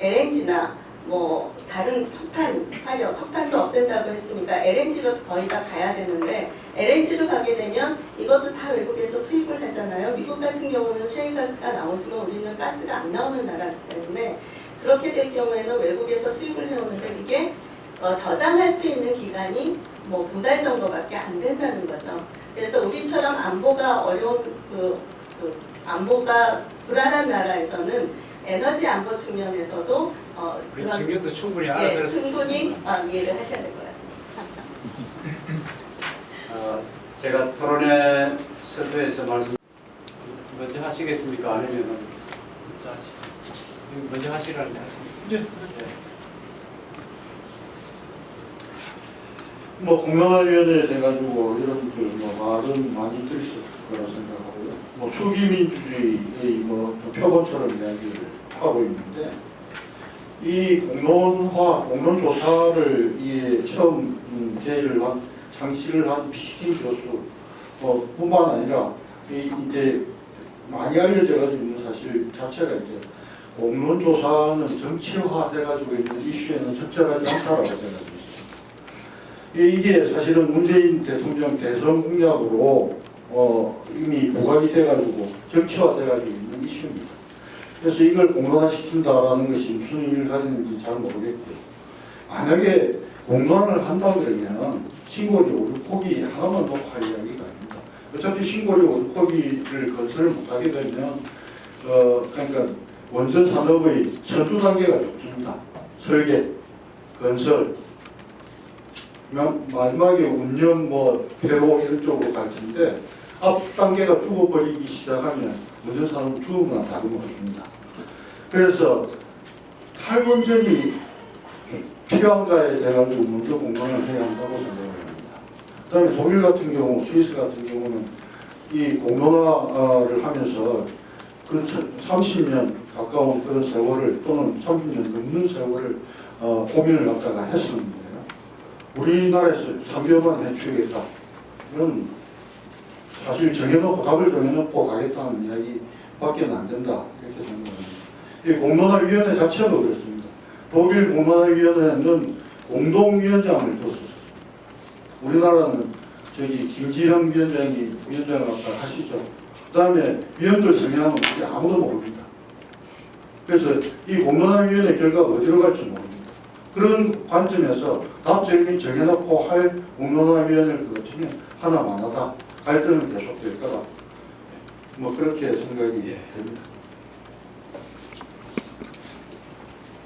LNG나 뭐 다른 석탄 화력, 석탄도 없앤다고 했으니까 LNG로 거의 다 가야 되는데 LNG로 가게 되면 이것도 다 외국에서 수입을 하잖아요. 미국 같은 경우는 셰일가스가 나오지만 우리는 가스가 안 나오는 나라이기 때문에 그렇게 될 경우에는 외국에서 수입을 해오는데 이게 저장할 수 있는 기간이 뭐 2달 정도밖에 안 된다는 거죠. 그래서 우리처럼 안보가 어려운 안보가 불안한 나라에서는 에너지 안보 측면에서도 그 그런 측면도 충분히 예, 알아들었습니다. 충분히 이해를 하셔야 될 것 같습니다. 감사합니다. 제가 토론회 서두에서 말씀 먼저 하시겠습니까? 아니면 먼저 하시라는 말씀. 뭐 공론화위원회에 돼가지고 이런 말은 많이 들으셨을 거라 생각하고요. 뭐 수기민주주의의 뭐 표본처럼 이야기를 하고 있는데 이 공론조사를 처음 제의를 한 창시를 한 비시킨 교수 뿐만 아니라 이제 많이 알려져가지고 있는 사실 자체가 이제 공론조사는 정치화돼가지고 있는 이슈에는 적절하지 않다라고 생각합니다. 이게 사실은 문재인 대통령 대선 공약으로 이미 부각이 돼가지고 정치화돼가지고 있는 이슈입니다. 그래서 이걸 공론화시킨다라는 것이 무슨 의미를 가지는지 잘 모르겠고요. 만약에 공론화를 한다 그러면 신고리 오류폭이 하나만 놓고 할 이야기가 아닙니다. 어차피 신고리 오류폭이를 건설을 못하게 되면 그러니까 원전 산업의 선두 단계가 죽습니다. 설계, 건설, 마지막에 운영, 폐호 이런 쪽으로 갈 텐데 앞 단계가 죽어버리기 시작하면 원전 산업 죽음이나 다름없습니다. 그래서 탈원전이 필요한가에 대해서 먼저 공론을 해야 한다고 생각합니다. 그다음에 독일 같은 경우, 스위스 같은 경우는 이 공론화를 하면서 그 30년 가까운 그런 세월을 또는 30년 넘는 세월을 고민을 갖다가 했었는데요. 우리나라에서 3개월만 해치우겠다. 이건 사실 정해놓고 답을 정해놓고 가겠다는 이야기밖에 안 된다. 이렇게 생각합니다. 이 공론화위원회 자체도 그렇습니다. 독일 공론화위원회는 공동위원장을 뒀었어요. 우리나라는 김지영 위원장을 갖다 하시죠. 그 다음에 위원들 성향은 그게 아무도 모릅니다. 그래서 이 공론화위원회 결과가 어디로 갈지 모릅니다. 그런 관점에서 답정이 정해놓고 할 공론화위원회를 거치면 하나만 하다. 갈등은 계속될 거다. 그렇게 생각이 됩니다.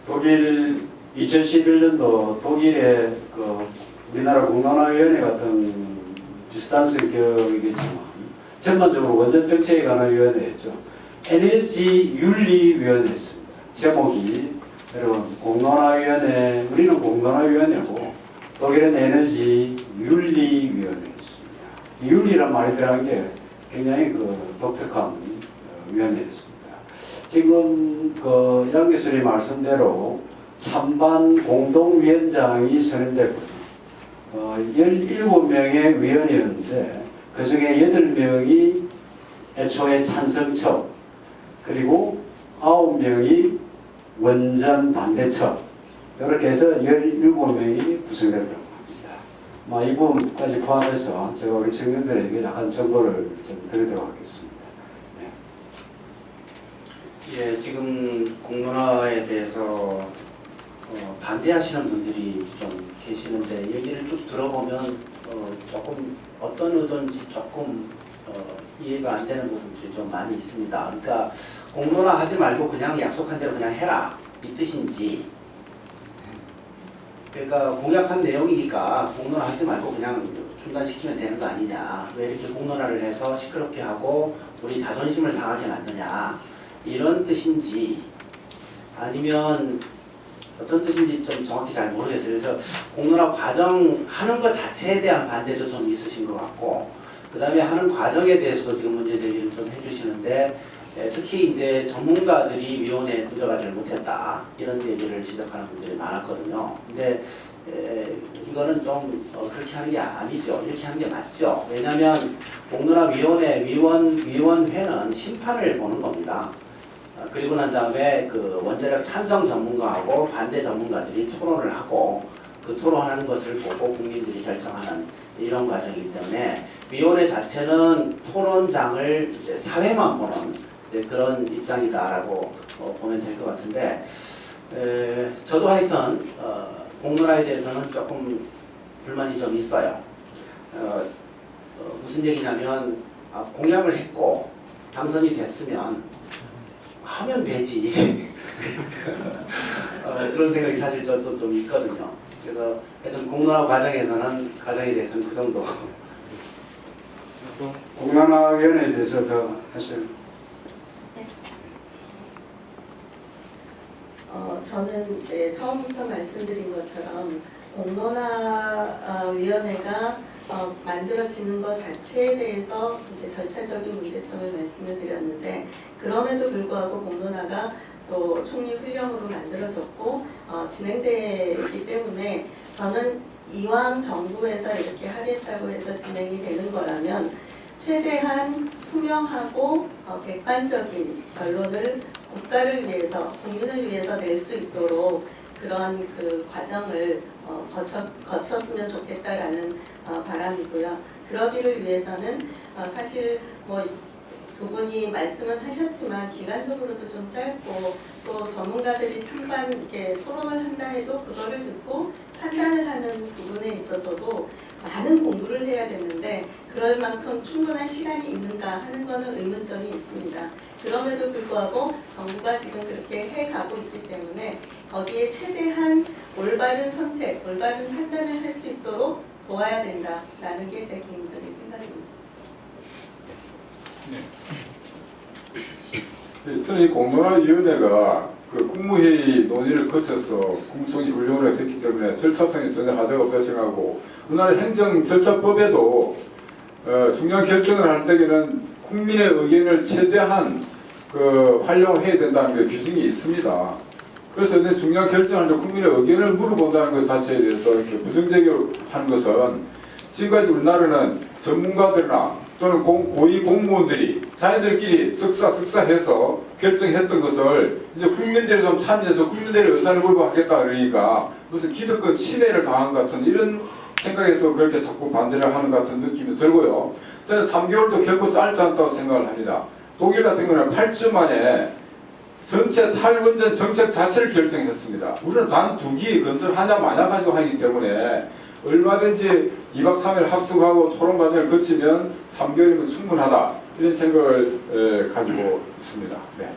독일 2011년도 독일의 우리나라 공론화위원회 같은 비슷한 성격이겠지만 전반적으로 원전 정책에 관한 위원회였죠. 에너지 윤리위원회였습니다. 제목이 여러분 공론화위원회, 우리는 공론화위원회고 독일은 에너지 윤리위원회였습니다. 윤리란 말이 들어간 게 굉장히 독특한 위원회였습니다. 지금 양 교수님 말씀대로 찬반 공동위원장이 선임됐거든요. 17명의 위원이었는데 그 중에 8명이 애초에 찬성처 그리고 9명이 원전 반대처 이렇게 해서 17명이 구성됐다고 합니다. 이 부분까지 포함해서 제가 우리 청년들에게 약간 정보를 좀 드리도록 하겠습니다. 예, 지금 공론화에 대해서 반대하시는 분들이 좀 계시는데 얘기를 쭉 들어보면 조금 어떤 의도인지 조금 이해가 안 되는 부분들이 좀 많이 있습니다. 그러니까 공론화 하지 말고 그냥 약속한 대로 그냥 해라 이 뜻인지, 그러니까 공약한 내용이니까 공론화 하지 말고 그냥 중단시키면 되는 거 아니냐, 왜 이렇게 공론화를 해서 시끄럽게 하고 우리 자존심을 상하게 만드냐 이런 뜻인지, 아니면 어떤 뜻인지 좀 정확히 잘 모르겠어요. 그래서 공론화 과정 하는 것 자체에 대한 반대도 좀 있으신 것 같고, 그 다음에 하는 과정에 대해서도 지금 문제 제기를 좀 해주시는데, 특히 이제 전문가들이 위원회에 들어가지를 못했다 이런 얘기를 지적하는 분들이 많았거든요. 근데 이거는 좀 그렇게 하는 게 아니죠. 이렇게 하는 게 맞죠. 왜냐하면 공론화위원회 위원회는 심판을 보는 겁니다. 그리고 난 다음에 그 원자력 찬성 전문가하고 반대 전문가들이 토론을 하고 그 토론하는 것을 보고 국민들이 결정하는 이런 과정이기 때문에 위원회 자체는 토론장을 이제 사회만 보는 그런 입장이다라고 보면 될 것 같은데, 저도 하여튼 공론화에 대해서는 조금 불만이 좀 있어요. 무슨 얘기냐면 공약을 했고 당선이 됐으면 하면 되지. 그런 생각이 사실 저도 좀 있거든요. 그래서 하여튼 공론화 과정에 대해서는 그 정도. 공론화위원회에 대해서 더 사실 저는 이제 처음부터 말씀드린 것처럼 공론화위원회가 만들어지는 것 자체에 대해서 이제 절차적인 문제점을 말씀을 드렸는데, 그럼에도 불구하고 공론화가 또 총리 훈령으로 만들어졌고 진행되기 때문에 저는 이왕 정부에서 이렇게 하겠다고 해서 진행이 되는 거라면 최대한 투명하고 객관적인 결론을 국가를 위해서, 국민을 위해서 낼 수 있도록 그런 그 과정을 거쳤으면 좋겠다라는 바람이고요. 그러기를 위해서는 사실 뭐 두 분이 말씀은 하셨지만 기간적으로도 좀 짧고, 또 전문가들이 잠깐 이렇게 토론을 한다 해도 그거를 듣고 판단을 하는 부분에 있어서도 많은 공부를 해야 되는데 그럴 만큼 충분한 시간이 있는가 하는 것은 의문점이 있습니다. 그럼에도 불구하고 정부가 지금 그렇게 해가고 있기 때문에 거기에 최대한 올바른 선택, 올바른 판단을 할 수 있도록 도와야 된다라는 게 제 개인적인 생각입니다. 저는 이 공론화위원회가 그 국무회의 논의를 거쳐서 국무총리 훈령을 됐기 때문에 절차성에 전혀 하자가 없다 생각하고, 우리나라 행정 절차법에도 중요한 결정을 할 때에는 국민의 의견을 최대한 활용을 해야 된다는 게 규정이 있습니다. 그래서 이제 중요한 결정할 때 국민의 의견을 물어본다는 것 자체에 대해서 이렇게 부정적으로 하는 것은, 지금까지 우리나라는 전문가들이나 또는 고위 공무원들이 자기들끼리 쓱싹쓱싹해서 결정했던 것을 이제 국민들이 좀 참여해서 국민들의 의사를 물고 하겠다 그러니까 무슨 기득권 침해를 당한 것 같은 이런 생각에서 그렇게 자꾸 반대를 하는 것 같은 느낌이 들고요. 저는 3개월도 결코 짧지 않다고 생각을 합니다. 독일 같은 경우는 8주 만에 전체 탈원전 정책 자체를 결정했습니다. 우리는 단 2기 건설하냐 마냐 가지고 하기 때문에 얼마든지 2박 3일 합숙하고 토론 과정을 거치면 3개월이면 충분하다, 이런 생각을 가지고 있습니다. 네.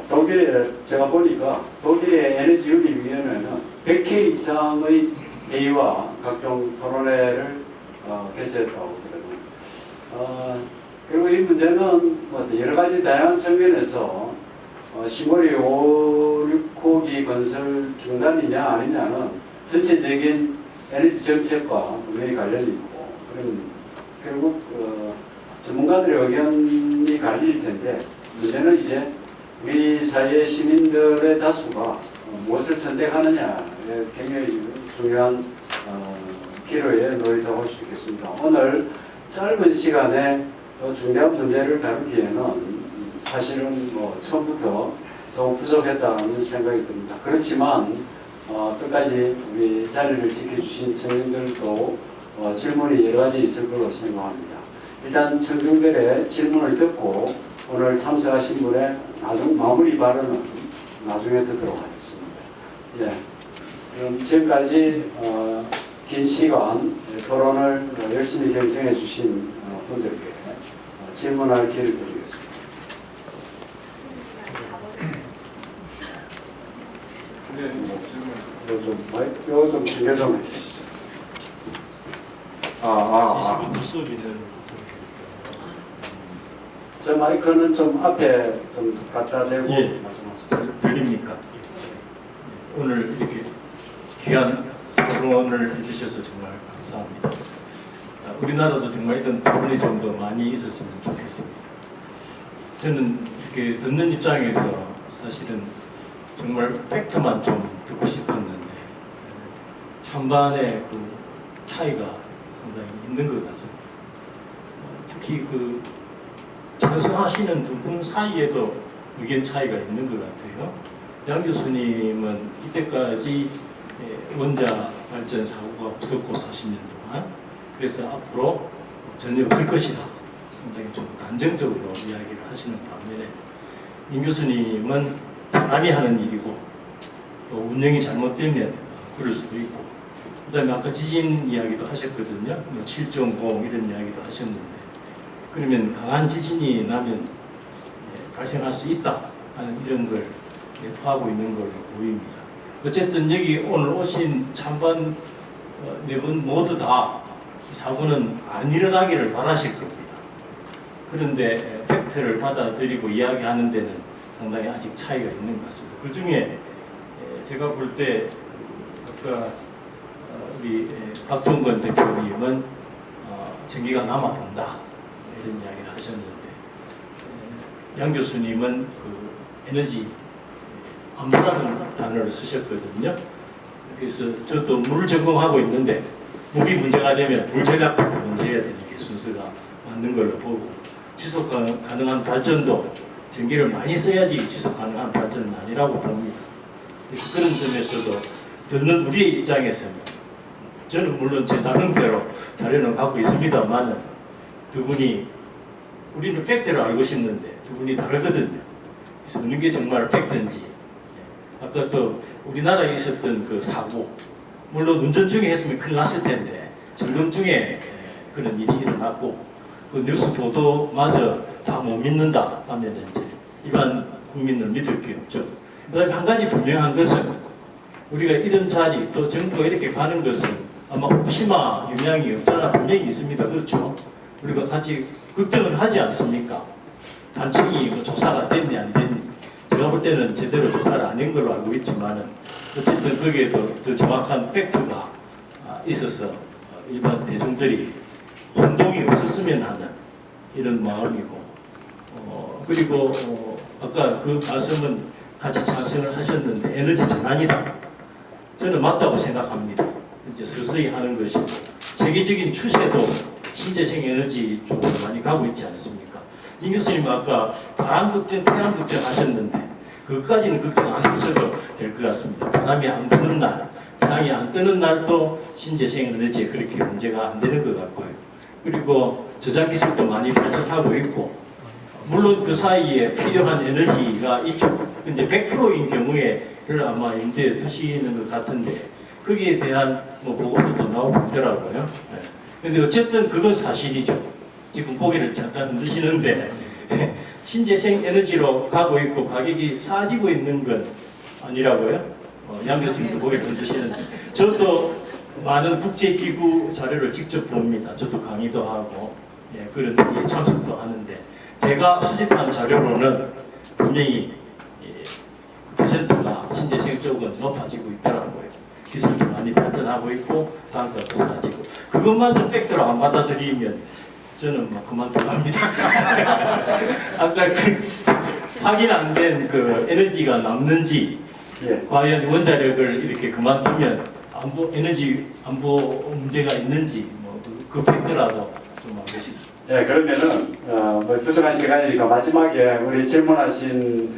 독일에 제가 보니까 독일의 에너지윤리위원회는 100회 이상의 회의와 각종 토론회를 개최했다고 그러더라고요. 그리고 이 문제는 뭐 여러 가지 다양한 측면에서 시몰이 5,6호기 건설 중단이냐 아니냐는 전체적인 에너지 정책과 분명히 관련이 있고, 결국 전문가들의 의견이 갈릴 텐데, 문제는 이제 우리 사회 시민들의 다수가 무엇을 선택하느냐에 굉장히 중요한 기로에 놓이다고 할 수 있겠습니다. 오늘 짧은 시간에 중대한 문제를 다루기에는 사실은 뭐 처음부터 조금 부족했다는 생각이 듭니다. 그렇지만 끝까지 우리 자리를 지켜주신 청중들도 질문이 여러 가지 있을 거로 생각합니다. 일단 청중들의 질문을 듣고 오늘 참석하신 분의 마무리 발언은 나중에 듣도록 하겠습니다. 예. 그럼 지금까지 긴 시간 토론을 열심히 경청해 주신 분들께 질문할 기회를 드리겠습니다. 이거 좀 중계 좀 해주시죠. 수업 있는 저 마이크는 좀 앞에 좀 갖다 대고 예. 말씀하세요. 들립니까? 오늘 이렇게 귀한 토론을 해주셔서 정말 감사합니다. 우리나라도 정말 이런 토론이 좀 더 많이 있었으면 좋겠습니다. 저는 이렇게 듣는 입장에서 사실은 정말 팩트만 좀 듣고 싶었는데 찬반의 그 차이가 상당히 있는 것 같습니다. 특히 그 찬성하시는 두 분 사이에도 의견 차이가 있는 것 같아요. 양 교수님은 이때까지 원자 발전 사고가 없었고 40년 동안 그래서 앞으로 전혀 없을 것이다. 상당히 좀 단정적으로 이야기를 하시는 반면에 임 교수님은 사람이 하는 일이고 또 운영이 잘못되면 그럴 수도 있고 그다음에 아까 지진 이야기도 하셨거든요. 뭐 7.0 이런 이야기도 하셨는데 그러면 강한 지진이 나면 발생할 수 있다 하는 이런 걸 내포하고 있는 걸로 보입니다. 어쨌든 여기 오늘 오신 찬반 네 분 모두 다 사고는 안 일어나기를 바라실 겁니다. 그런데 팩트를 받아들이고 이야기하는 데는 상당히 아직 차이가 있는 것 같습니다. 그 중에 제가 볼 때 아까 우리 박종건 대표님은 전기가 남아돈다 이런 이야기를 하셨는데 양 교수님은 그 에너지 안보라는 단어를 쓰셨거든요. 그래서 저도 물을 전공하고 있는데 물이 문제가 되면 물 절약부터 문제해야 되는 게 순서가 맞는 걸로 보고 지속 가능한 발전도 전기를 많이 써야지 지속 가능한 발전은 아니라고 봅니다. 그래서 그런 점에서도 듣는 우리의 입장에서는 저는 물론 제 나름대로 자료는 갖고 있습니다만은 두 분이 우리는 팩트를 알고 싶는데 두 분이 다르거든요. 그래서 어느 게 정말 팩트인지 아까 또 우리나라에 있었던 그 사고 물론 운전 중에 했으면 큰일 났을 텐데 점검 중에 그런 일이 일어났고 그 뉴스 보도마저 다 못 믿는다 하면 이제 일반 국민은 믿을 게 없죠. 그다음에 한 가지 분명한 것은 우리가 이런 자리 또 정부가 이렇게 가는 것은 아마 후쿠시마 영향이 없잖아 분명히 있습니다. 그렇죠? 우리가 같이 걱정을 하지 않습니까? 단층이 뭐 조사가 됐니 안 됐니 제가 볼 때는 제대로 조사를 안 한 걸로 알고 있지만은 어쨌든 거기에 더 정확한 팩트가 있어서 일반 대중들이 혼동이 없었으면 하는 이런 마음이고 그리고 아까 그 말씀은 같이 찬성을 하셨는데 에너지 전환이다. 저는 맞다고 생각합니다. 이제 서서히 하는 것이고 세계적인 추세도 신재생 에너지 쪽으로 많이 가고 있지 않습니까? 임 교수님 아까 바람 걱정, 태양 걱정 하셨는데 그것까지는 걱정 안 하셔도 될 것 같습니다. 바람이 안 부는 날, 태양이 안 뜨는 날도 신재생 에너지에 그렇게 문제가 안 되는 것 같고요. 그리고 저장 기술도 많이 발전하고 있고 물론 그 사이에 필요한 에너지가 있죠. 근데 100%인 경우에를 아마 염두에 두시는 것 같은데 거기에 대한 뭐 보고서도 나오고 있더라고요. 근데 어쨌든 그건 사실이죠. 지금 고개를 잠깐 흔드시는데 신재생 에너지로 가고 있고 가격이 싸지고 있는 건 아니라고요? 양 교수님도 고개를 흔드시는데 저도 많은 국제기구 자료를 직접 봅니다. 저도 강의도 하고 그런 참석도 하는데 제가 수집한 자료로는 분명히 퍼센트가 신재생 쪽은 높아지고 있더라고요. 기술도 많이 발전하고 있고 단가도 싸지고 그것마저 팩트로 안 받아들이면 저는 뭐 그만둬갑니다. 아까 그 확인 안 된 그 에너지가 남는지 과연 원자력을 이렇게 그만두면 에너지 안보 문제가 있는지 뭐 그 팩트라도 좀 알고 싶습니다. 예, 그러면은 뭐 부족한 시간이니까 마지막에 우리 질문하신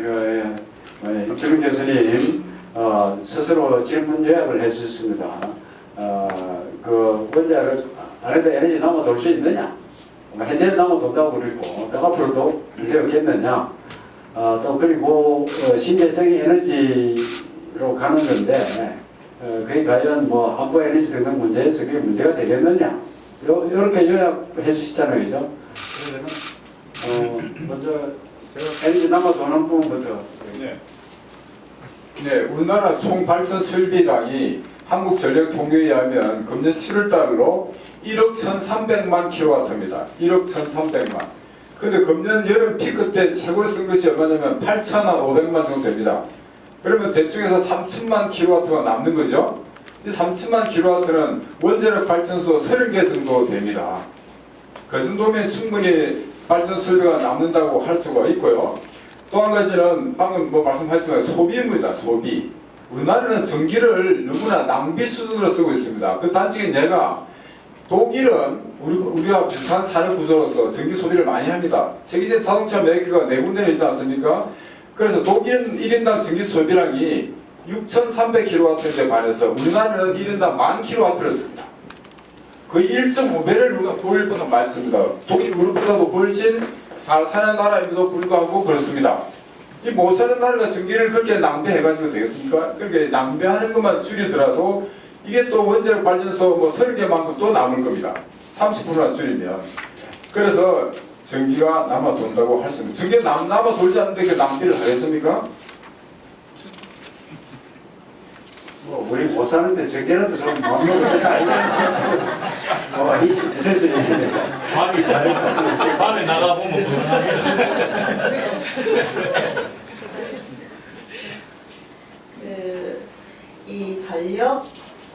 김철근 교수님 스스로 질문 요약을 해주셨습니다. 그 원자력 안에도 에너지 남아돌 수 있느냐? 현재는 남아돈다고 그러고 또 앞으로도 문제 없겠느냐? 또 그리고 신재생 에너지로 가는 건데 그게 과연 뭐 안보 에너지 등등 문제에서 그게 문제가 되겠느냐? 이렇게 요약해 주시잖아요, 그죠? 그러면 먼저 에너지 남아도는 부분부터. 네, 우리나라 총 발전 설비량이 한국전력통계에 의하면 금년 7월 달로 1억 1,300만 킬로와트입니다. 1억 1,300만. 근데 금년 여름 피크 때 최고 쓴 것이 얼마냐면 8,500만 정도 됩니다. 그러면 대충 해서 3천만 킬로와트가 남는 거죠. 이 3천만 킬로와트는 원자력 발전소 30개 정도 됩니다. 그 정도면 충분히 발전 설비가 남는다고 할 수가 있고요. 또 한 가지는 방금 뭐 말씀하셨지만 소비입니다. 소비. 우리나라는 전기를 너무나 낭비 수준으로 쓰고 있습니다. 그 단적인 예가 독일은 우리가 비슷한 산업 구조로서 전기 소비를 많이 합니다. 세계적 자동차 메이커가 4군데나 있지 않습니까? 그래서 독일은 1인당 전기 소비량이 6,300kW인데 반해서 우리나라는 1인당 10,000kW를 씁니다. 거의 1.5배를 우리가 독일보다 많이 씁니다. 독일 우리보다도 훨씬 잘 사는 나라임에도 불구하고 그렇습니다. 이 못 사는 나라가 전기를 그렇게 낭비해가지고 되겠습니까? 그렇게 낭비하는 것만 줄이더라도 이게 또 원자력 발전소 뭐 30개만큼 또 남을 겁니다. 30%나 줄이면. 그래서 전기가 남아 돈다고 할 수 있습니다. 전기가 남아 돌지 않는데 그 낭비를 하겠습니까? 뭐 우리 못 사는데 저기라도 좀 먹는 거 아니야? 이 슬슬 밤이 잘 밤에 나가 보면 이 전력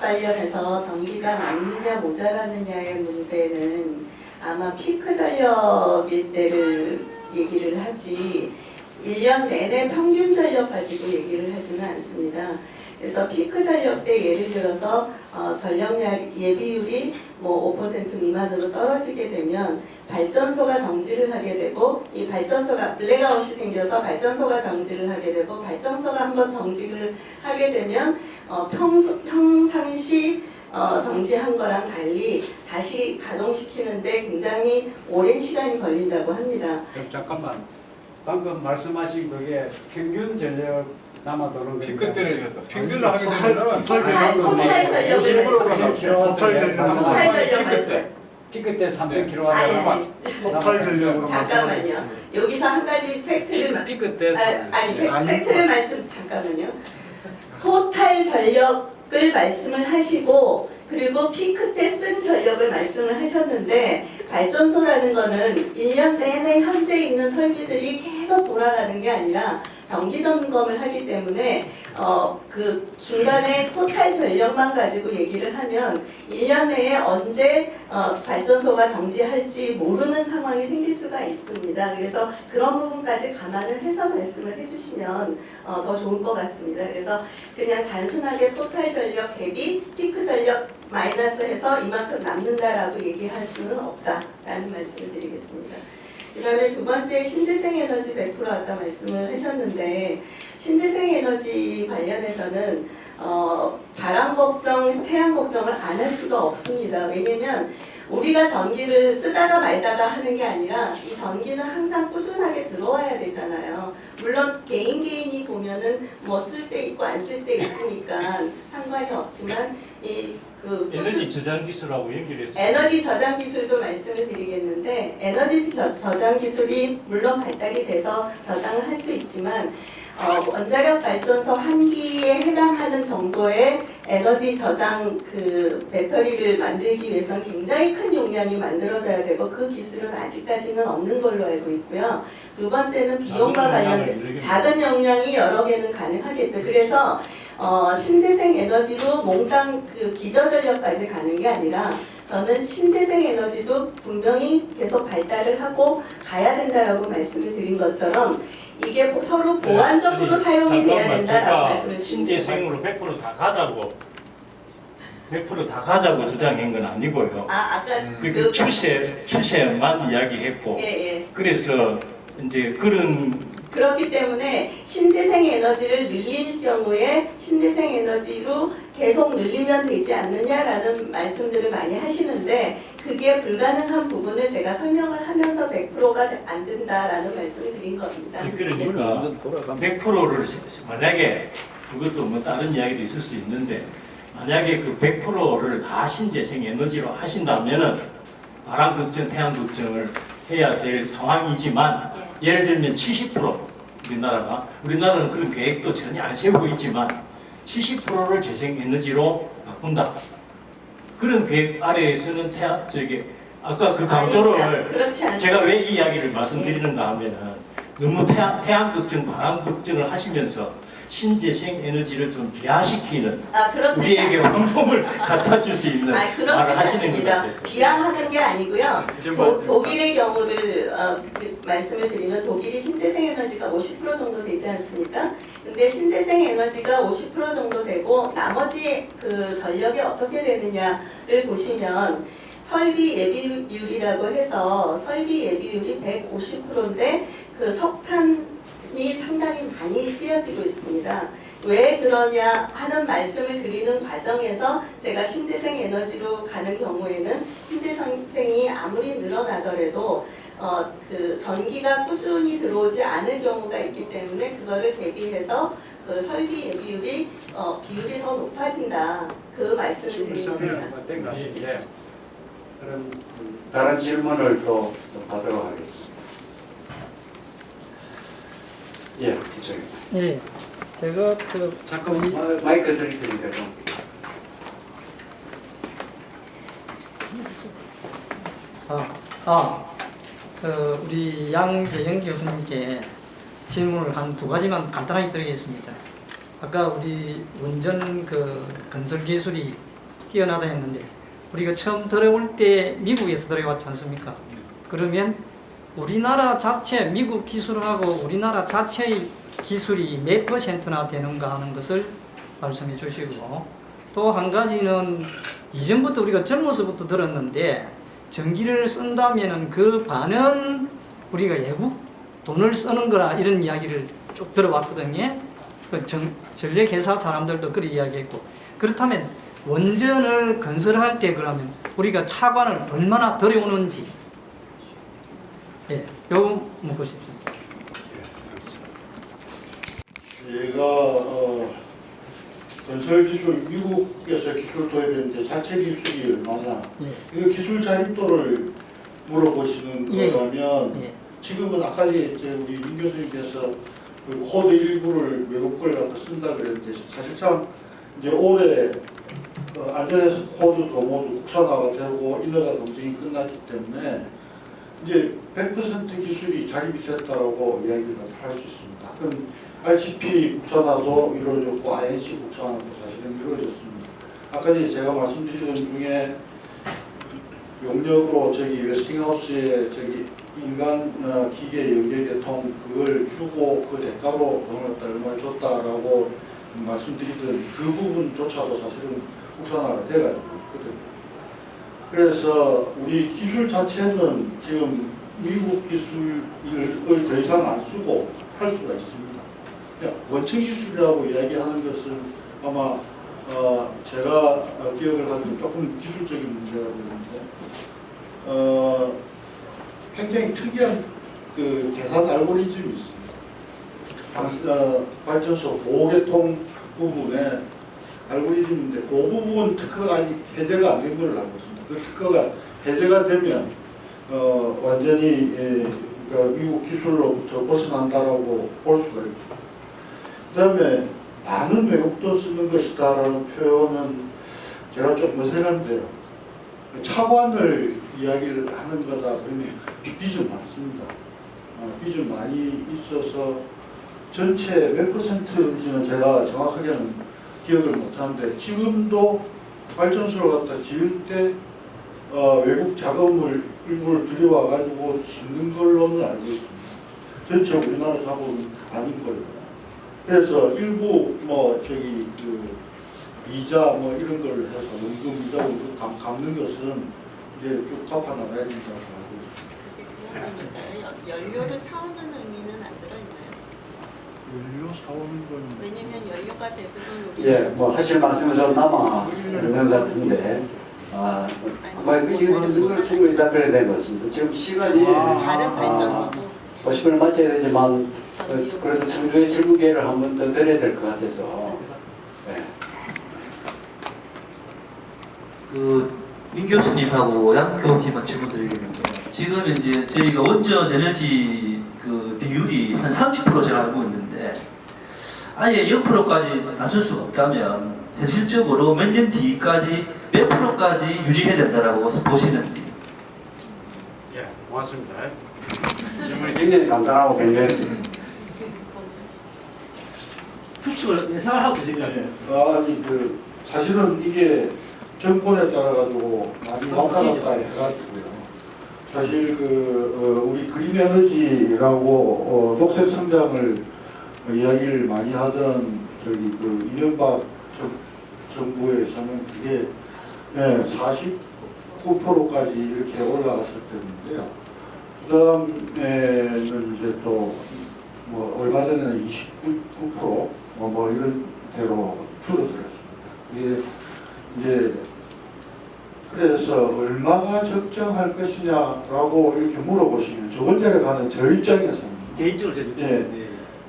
관련해서 전기가 남느냐 모자라느냐의 문제는 아마 피크 전력일 때를 얘기를 하지 1년 내내 평균 전력 가지고 얘기를 하지는 않습니다. 그래서 피크 전력 때 예를 들어서 전력량 예비율이 뭐 5% 미만으로 떨어지게 되면 발전소가 정지를 하게 되고 이 발전소가 블랙아웃이 생겨서 발전소가 정지를 하게 되고 발전소가 한번 정지를 하게 되면 평상시 정지한 거랑 달리 다시 가동시키는데 굉장히 오랜 시간이 걸린다고 합니다. 그럼 잠깐만. 방금 말씀하신 그게 평균 전력 남아도는 피크 때를 위해서 평균을 하게 되면은 토탈 전력을 토탈 전력 피크 피크 때 3,000kW. 아니, 토탈 전력으로 잠깐만요. 여기서 한 가지 팩트를 피크 때 팩트를 잠깐만요. 토탈 전력을 말씀을 하시고 그리고 피크 때 쓴 전력을 말씀을 하셨는데 발전소라는 거는 1년 내내 현재 있는 설비들이 계속 돌아가는 게 아니라 정기 점검을 하기 때문에 그 중간에 토탈 전력만 가지고 얘기를 하면 1년 내에 언제 발전소가 정지할지 모르는 상황이 생길 수가 있습니다. 그래서 그런 부분까지 감안을 해서 말씀을 해주시면 더 좋을 것 같습니다. 그래서 그냥 단순하게 토탈 전력 대비 피크 전력 마이너스해서 이만큼 남는다라고 얘기할 수는 없다라는 말씀을 드리겠습니다. 그 다음에 두 번째 신재생 에너지 100% 아까 말씀을 하셨는데 신재생 에너지 관련해서는 바람 걱정, 태양 걱정을 안 할 수가 없습니다. 왜냐면 우리가 전기를 쓰다가 말다가 하는 게 아니라 이 전기는 항상 꾸준하게 들어와야 되잖아요. 물론 개인이 보면은 뭐 쓸 때 있고 안 쓸 때 있으니까 상관이 없지만 에너지 저장 기술하고 연결해서 에너지 저장 기술도 말씀을 드리겠는데 에너지 저장 기술이 물론 발달이 돼서 저장을 할 수 있지만 원자력 발전소 한 기에 해당하는 정도의 에너지 저장 그 배터리를 만들기 위해서는 굉장히 큰 용량이 만들어져야 되고 그 기술은 아직까지는 없는 걸로 알고 있고요. 두 번째는 비용과 관련된 작은 용량이 여러 개는 가능하겠죠. 그래서 신재생 에너지로 몽땅 그 기저전력까지 가는 게 아니라 저는 신재생 에너지도 분명히 계속 발달을 하고 가야 된다라고 말씀을 드린 것처럼 이게 서로 보완적으로 사용이 돼야 된다라고 말씀을 드립니다. 신재생으로 100% 다 가자고 100% 다 가자고 주장한 건 아니고요. 아까 그 추세만 이야기했고 예. 그래서 이제 그렇기 때문에 신재생 에너지를 늘릴 경우에 신재생 에너지로 계속 늘리면 되지 않느냐라는 말씀들을 많이 하시는데 그게 불가능한 부분을 제가 설명을 하면서 100%가 안 된다라는 말씀을 드린 겁니다. 그러니까 100%를 만약에 그것도 뭐 다른 이야기도 있을 수 있는데 만약에 그 100%를 다 신재생 에너지로 하신다면은 바람 걱정, 태양 걱정을 해야 될 상황이지만 예를 들면 70% 우리나라는 그런 계획도 전혀 안 세우고 있지만 70%를 재생 에너지로 바꾼다. 그런 계획 아래에서는 아까 그 아닙니다. 강조를 그렇지 않습니다. 제가 왜 이 이야기를 말씀드리는가 하면은 너무 태양 걱정, 바람 걱정을 하시면서 신재생 에너지를 좀 비하시키는 그런 뜻이 우리에게 환풍을 갖다 줄 수 있는 그런 말을 뜻이 하시는 것 아닙니다. 같았어요. 비하하는 게 아니고요. 지금 말씀- 독일의 경우를 말씀을 드리면 독일이 신재생 에너지가 50% 정도 되지 않습니까? 근데 신재생 에너지가 50% 정도 되고 나머지 그 전력이 어떻게 되느냐를 보시면 설비 예비율이라고 해서 설비 예비율이 150%인데 그 석탄이 상당히 많이 쓰여지고 있습니다. 왜 그러냐 하는 말씀을 드리는 과정에서 제가 신재생 에너지로 가는 경우에는 신재생이 아무리 늘어나더라도 그 전기가 꾸준히 들어오지 않을 경우가 있기 때문에 그거를 대비해서 그 설비 예비율이 비율이 더 높아진다. 그 말씀을 드립니다. 어떤 것 같은데 그런 다른 질문을 또 받도록 하겠습니다. 예, 지적입니다. 예, 제가 잠깐 마이크 드릴 테니까 좀. 우리 양재영 교수님께 질문을 한 두 가지만 간단하게 드리겠습니다. 아까 우리 원전 그 건설 기술이 뛰어나다 했는데 우리가 처음 들어올 때 미국에서 들어왔지 않습니까? 그러면 우리나라 자체 미국 기술하고 우리나라 자체의 기술이 몇 %나 되는가 하는 것을 말씀해 주시고, 또 한 가지는 이전부터 우리가 젊어서부터 들었는데 전기를 쓴다면은 그 반은 우리가 외국 돈을 쓰는 거라 이런 이야기를 쭉 들어왔거든요. 그 전력회사 사람들도 그렇게 이야기했고, 그렇다면 원전을 건설할 때 그러면 우리가 차관을 얼마나 들여오는지, 예, 요거 묻고 싶습니다. 제가 건설 기술 미국에서 기술 도입했는데 자체 기술이 얼마나 이거 기술 자립도를 물어보시는 예. 거라면 예. 지금은 아까 이제 우리 민 교수님께서 그 코드 일부를 외국 걸 갖다 쓴다 그랬는데 사실상 이제 올해 안전에서 코드도 모두 국산화가 되고 인허가 검증이 끝났기 때문에 이제 100% 기술이 자립이 됐다고 이야기를 할 수 있습니다. 그럼 RCP 국산화도 이루어졌고 INC 국산화도 사실은 이루어졌습니다. 아까 제가 말씀드린 중에 용역으로 웨스팅하우스에 인간 기계 연계계통 그걸 주고 그 대가로 돈을 얼마 줬다라고 말씀드리던 그 부분조차도 사실은 국산화가 돼가지고 있거든요. 그래서 우리 기술 자체는 지금 미국 기술을 더 이상 안 쓰고 할 수가 있습니다. 원천 기술이라고 이야기하는 것은 아마 제가 기억을 하기로 조금 기술적인 문제가 되는데 굉장히 특이한 그 계산 알고리즘이 있습니다. 발전소 보호계통 부분에 알고리즘인데 그 부분 특허가 아직 해제가 안 된 걸로 알고 있습니다. 그 특허가 해제가 되면 완전히 그러니까 미국 기술로부터 벗어난다라고 볼 수가 있고, 그 다음에 많은 외국 돈 쓰는 것이다라는 표현은 제가 좀 어색한데요. 차관을 이야기를 하는 거다 보니 빚이 많습니다. 빚이 많이 있어서 전체 몇 %인지는 제가 정확하게는 기억을 못하는데 지금도 발전소를 갖다 지을 때 외국 자금을 일부를 들여와가지고 짓는 걸로는 알고 있습니다. 전체 우리나라 자본은 아닌 거예요. 그래서 일부 그 이자 이런 걸 해서 원금 이자로 갚는 것은 이제 쭉 갚아 나가야 된다고 알고 있습니다. 연료를 사오는 의미는 안 들어있나요? 연료 사오는 건 왜냐면 연료가 대부분 우리 예, 하실 말씀은 좀 남아 있는 것 같은데, 이걸 충분히 답변이 된 것 같습니다. 지금 시간이 다른 발전소도 50분을 맞춰야 되지만 그래도 청중의 질문 기회를 한 번 더 드려야 될 것 같아서. 네. 민 교수님하고 양 교수님한 질문 드리겠는데, 지금 이제 저희가 원전 에너지 그 비율이 한 30% 제가 알고 있는데, 아예 0%까지 낮출 수가 없다면 현실적으로 몇 년 뒤까지 몇 프로까지 유지해야 된다라고 보시는지. 고맙습니다. 질문이 굉장히 간단하고 굉장했습니다. 추측을 예상을 하고 계시나요? 아니 사실은 이게 정권에 따라 가지고 많이 왔다 갔다 해가지고요. 사실 우리 그린 에너지라고 녹색 성장을 이야기를 많이 하던 이명박 정부에서는 그게 49%까지 이렇게 올라갔었는데요. 그다음에는 이제 또 뭐 얼마 전에는 29% 뭐 이런 대로 줄어들었습니다. 이게 이제 그래서 얼마가 적정할 것이냐라고 이렇게 물어보시면 저 원자력하는 저 입장에서는 개인적으로 제가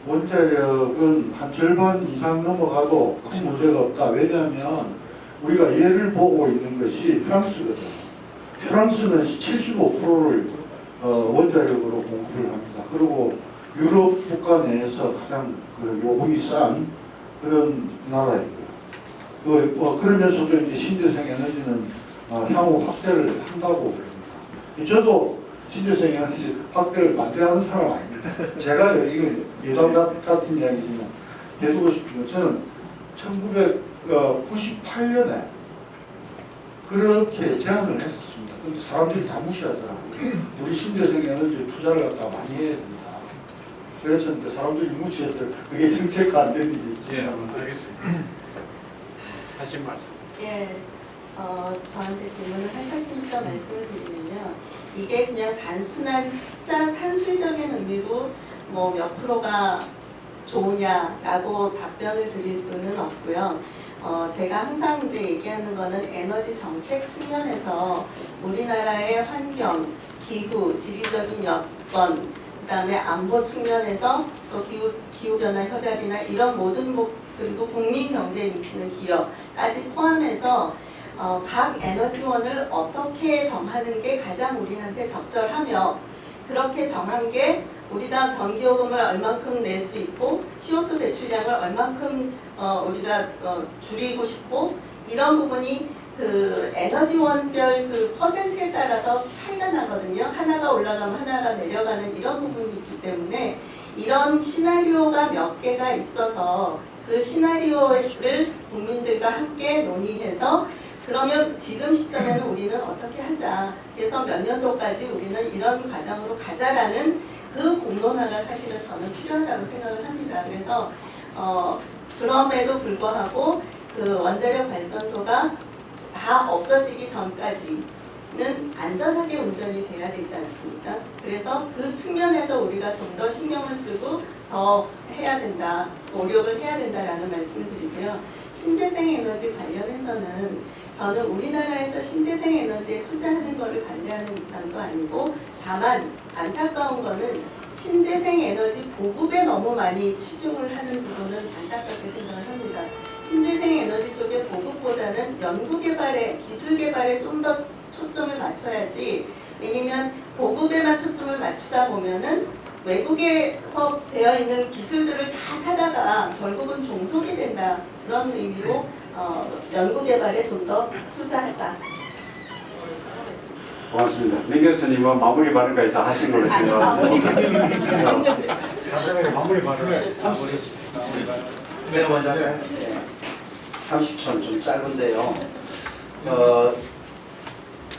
원자력은 한 절반 이상 넘어가도 큰 문제가 없다. 왜냐하면 우리가 예를 보고 있는 것이 프랑스거든요. 프랑스는 75%를 원자력으로 공급을 합니다. 그리고 유럽 국가 내에서 가장 요금이 싼 그런 나라이고요. 그러면서도 이제 신재생 에너지는 향후 확대를 한다고 그럽니다. 저도 신재생 에너지 확대를 반대하는 사람 아닙니다. 제가요, 이건 예담 같은 이야기지만 해두고 싶은 건 저는 1998년에 그렇게 제안을 했었습니다. 근데 사람들이 다 무시하더라고요. 우리 신재생 에너지 투자를 갖다 많이 해야 됩니다. 그래서 사람들이 무시해서 그게 정체가 안 되는 게 있습니다. 예, 알겠습니다. 하신 말씀. 예, 저한테 질문을 하셨으니까 말씀을 드리면요. 이게 그냥 단순한 숫자 산술적인 의미로 뭐 몇 프로가 좋으냐라고 답변을 드릴 수는 없고요. 제가 항상 이제 얘기하는 거는 에너지 정책 측면에서 우리나라의 환경, 기후, 지리적인 여건, 그다음에 안보 측면에서 또 기후변화 협약이나 이런 모든 그리고 국민 경제에 미치는 기여까지 포함해서 각 에너지원을 어떻게 정하는 게 가장 우리한테 적절하며 그렇게 정한 게 우리가 전기요금을 얼만큼 낼 수 있고 CO2 배출량을 얼만큼 우리가 줄이고 싶고 이런 부분이 그 에너지원별 그 퍼센트에 따라서 차이가 나거든요. 하나가 올라가면 하나가 내려가는 이런 부분이 있기 때문에 이런 시나리오가 몇 개가 있어서 그 시나리오를 국민들과 함께 논의해서 그러면 지금 시점에는 우리는 어떻게 하자. 그래서 몇 년도까지 우리는 이런 과정으로 가자라는 그 공론화가 사실은 저는 필요하다고 생각을 합니다. 그래서 그럼에도 불구하고 그 원자력 발전소가 다 없어지기 전까지는 안전하게 운전이 돼야 되지 않습니까? 그래서 그 측면에서 우리가 좀 더 신경을 쓰고 더 해야 된다, 노력을 해야 된다라는 말씀을 드리고요. 신재생 에너지 관련해서는 저는 우리나라에서 신재생 에너지에 투자하는 것을 반대하는 입장도 아니고 다만 안타까운 거는 신재생 에너지 보급에 너무 많이 치중을 하는 부분은 안타깝게 생각을 합니다. 신재생 에너지 쪽의 보급보다는 연구 개발에, 기술 개발에 좀 더 초점을 맞춰야지. 왜냐면 보급에만 초점을 맞추다 보면은 외국에서 되어 있는 기술들을 다 사다가 결국은 종속이 된다. 그런 의미로 연구 개발에 좀 더 투자하자. 고맙습니다. 민 교수님은 마무리 발언까지 다 하신 걸로 생각합니다. 마무리 발언. 네, 원장님. 30초는 좀 짧은데요.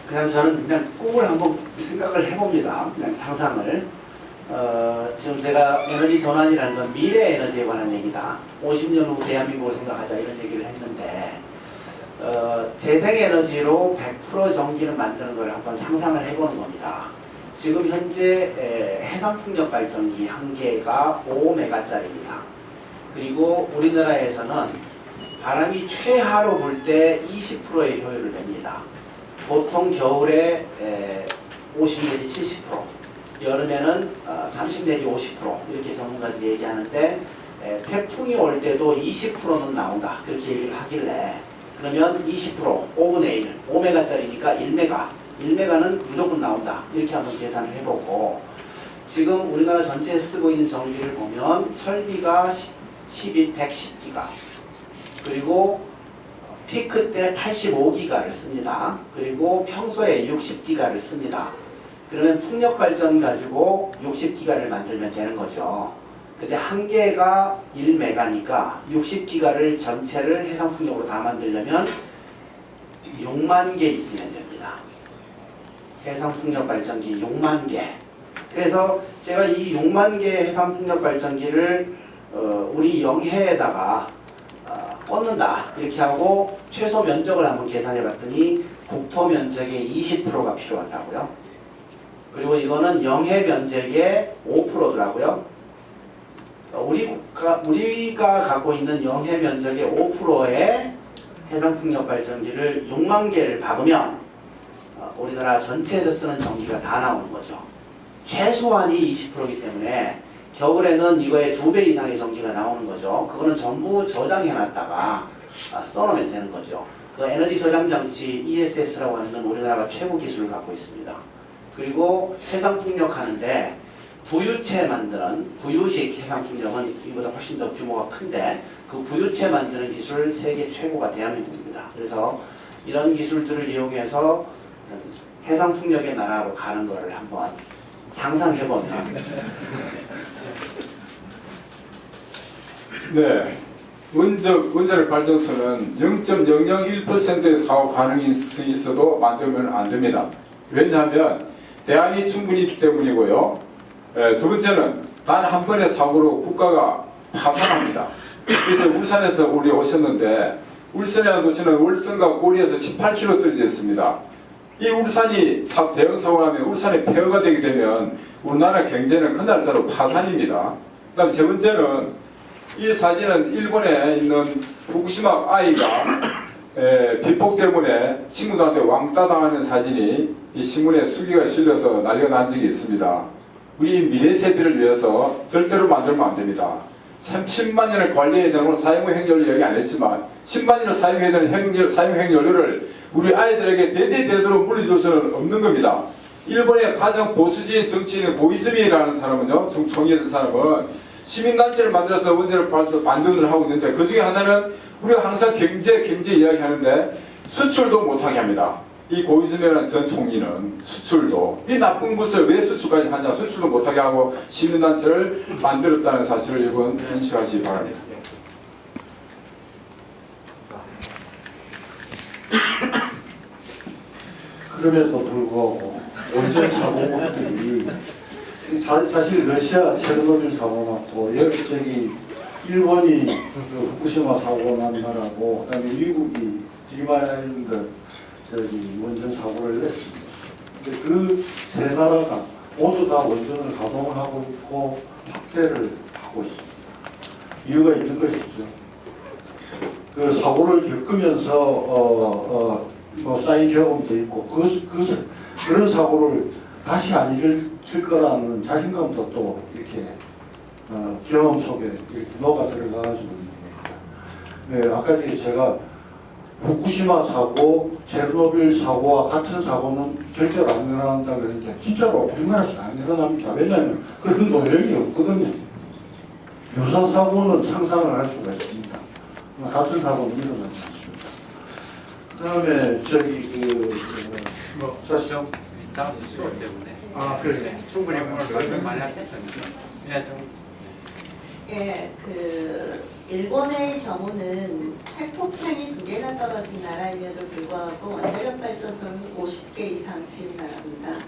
그냥 저는 그냥 꿈을 한번 생각을 해봅니다. 그냥 상상을. 지금 제가 에너지 전환이라는 건 미래 에너지에 관한 얘기다. 50년 후 대한민국을 생각하자 이런 얘기를 했는데 재생에너지로 100% 전기를 만드는 걸 한번 상상을 해보는 겁니다. 지금 현재 해상풍력 발전기 한 개가 5메가짜리입니다. 그리고 우리나라에서는 바람이 최하로 불 때 20%의 효율을 냅니다. 보통 겨울에 50 내지 70%, 여름에는 30 내지 50% 이렇게 전문가들이 얘기하는데 태풍이 올 때도 20%는 나온다 그렇게 얘기를 하길래 그러면 20% 5분의 1, 5메가짜리니까 1메가는 무조건 나온다 이렇게 한번 계산을 해보고 지금 우리나라 전체에 쓰고 있는 전기를 보면 설비가 110기가 그리고 피크 때 85기가를 씁니다. 그리고 평소에 60기가를 씁니다. 그러면 풍력 발전 가지고 60기가를 만들면 되는 거죠. 근데 한 개가 1메가니까 60기가를 전체를 해상 풍력으로 다 만들려면 6만 개 있으면 됩니다. 해상 풍력 발전기 6만 개. 그래서 제가 이 6만 개의 해상 풍력 발전기를 우리 영해에다가 꽂는다 이렇게 하고 최소 면적을 한번 계산해 봤더니 국토 면적의 20%가 필요하다고요. 그리고 이거는 영해 면적의 5%더라고요. 우리가 갖고 있는 영해 면적의 5%의 해상풍력 발전기를 6만 개를 박으면 우리나라 전체에서 쓰는 전기가 다 나오는 거죠. 최소한이 20%이기 때문에 겨울에는 이거의 2배 이상의 전기가 나오는 거죠. 그거는 전부 저장해놨다가 써놓으면 되는 거죠. 그 에너지 저장 장치 ESS라고 하는 건 우리나라가 최고 기술을 갖고 있습니다. 그리고 해상풍력 하는데 부유체 만드는 부유식 해상풍력은 이보다 훨씬 더 규모가 큰데 그 부유체 만드는 기술 세계 최고가 대한민국입니다. 그래서 이런 기술들을 이용해서 해상풍력의 나라로 가는 거를 한번 상상해보면 네. 원자력 발전소는 0.001%의 사고 가능성이 있어도 만들면 안 됩니다. 왜냐하면 대안이 충분히 있기 때문이고요. 두 번째는 단 한 번의 사고로 국가가 파산합니다. 그래서 울산에서 우리 오셨는데 울산이라는 도시는 월성과 고리에서 18km 떨어져 있습니다. 이 울산이 대형 사고 나면 울산이 폐허가 되게 되면 우리나라 경제는 그날짜로 파산입니다. 그다음 세 번째는 이 사진은 일본에 있는 후쿠시마 아이가 비폭 때문에 친구들한테 왕따 당하는 사진이 이 신문에 수기가 실려서 난리가 난 적이 있습니다. 우리 미래 세대를 위해서 절대로 만들면 안 됩니다. 10만 년을 관리해야 되는 사용 후 행렬 얘기 안 했지만 10만 년을 사용해야 되는 사용 행렬을 우리 아이들에게 대대대대로 물려줄 수는 없는 겁니다. 일본의 가장 보수적인 정치인의 보이즈미라는 사람은요, 총리했던 사람은 시민단체를 만들어서 원자력 발전소 만들을 하고 있는데 그 중에 하나는 우리가 항상 경제 이야기 하는데 수출도 못하게 합니다. 이 고이즈미라는 전 총리는 수출도 이 나쁜 것을 왜 수출까지 하냐 수출도 못하게 하고 시민단체를 만들었다는 사실을 이번 인식하시기 바랍니다. 그럼에도 불구하고 원전 사고들이 사실 러시아 체르노빌 사고 났고 저기 일본이 그 후쿠시마 사고 난 나라고 그다음에 미국이 디마일드 저기 원전 사고를 냈습니다. 근데 그 세 나라가 모두 다 원전을 가동을 하고 있고 확대를 하고 있습니다. 이유가 있는 것이죠. 그 사고를 겪으면서 뭐 쌓인 경험도 있고 그런 사고를 다시 안 일으킬 거라는 자신감도 또 이렇게 경험 속에 이렇게 녹아 들어가가지고 있는 겁니다. 네, 아까 제가 후쿠시마 사고, 체르노빌 사고와 같은 사고는 절대로 안 일어난다 그러는데 진짜로 우리나라에서 안 일어납니다. 왜냐하면 그런 노력이 없거든요. 유사 사고는 상상을 할 수가 있습니다. 같은 사고는 일어나지 않습니다. 그 다음에 저기 사실 다음 수업 때문에 그래 충분히 말씀 많이 하셨습니다. 예, 일본의 경우는 핵폭탄이 2개나 떨어진 나라임에도 불구하고 원자력 발전소는 50개 이상 지은 나라입니다.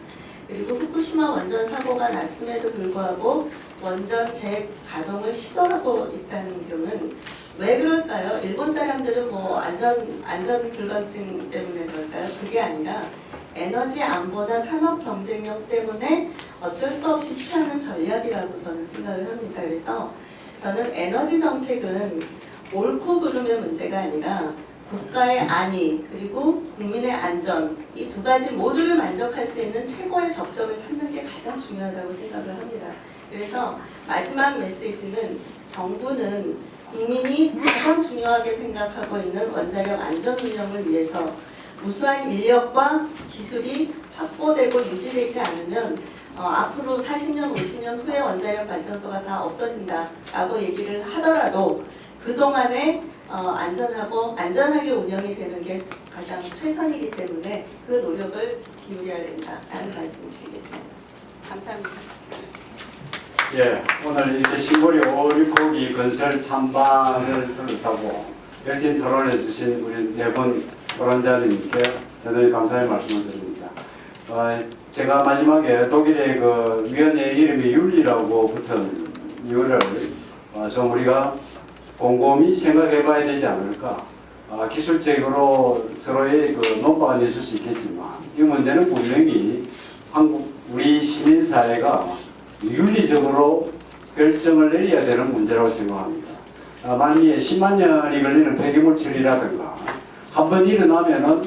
그리고 후쿠시마 원전 사고가 났음에도 불구하고 원전 재가동을 시도하고 있다는 경우는 왜 그럴까요? 일본 사람들은 뭐 안전 불감증 때문에 그럴까요? 그게 아니라 에너지 안보나 산업 경쟁력 때문에 어쩔 수 없이 취하는 전략이라고 저는 생각을 합니다. 그래서 저는 에너지 정책은 옳고 그르면 문제가 아니라 국가의 안위 그리고 국민의 안전 이 두 가지 모두를 만족할 수 있는 최고의 접점을 찾는 게 가장 중요하다고 생각을 합니다. 그래서 마지막 메시지는 정부는 국민이 가장 중요하게 생각하고 있는 원자력 안전 운영을 위해서 우수한 인력과 기술이 확보되고 유지되지 않으면 앞으로 40년, 50년 후에 원자력 발전소가 다 없어진다라고 얘기를 하더라도 그동안에 안전하게 운영이 되는 게 가장 최선이기 때문에 그 노력을 기울여야 된다라는 말씀을 드리겠습니다. 감사합니다. 예, 오늘 이렇게 신고리 오리고기 건설 찬반을 둘러싸고 열띤 토론해 주신 우리 네 분 토론자님께 대단히 감사의 말씀을 드립니다. 제가 마지막에 독일의 그 위원회 이름이 윤리라고 붙은 이유를 좀 우리가 곰곰이 생각해 봐야 되지 않을까. 기술적으로 서로의 그 논박은 있을 수 있겠지만 이 문제는 분명히 우리 시민사회가 윤리적으로 결정을 내려야 되는 문제라고 생각합니다. 만약에 10만 년이 걸리는 폐기물 처리라든가 한번 일어나면은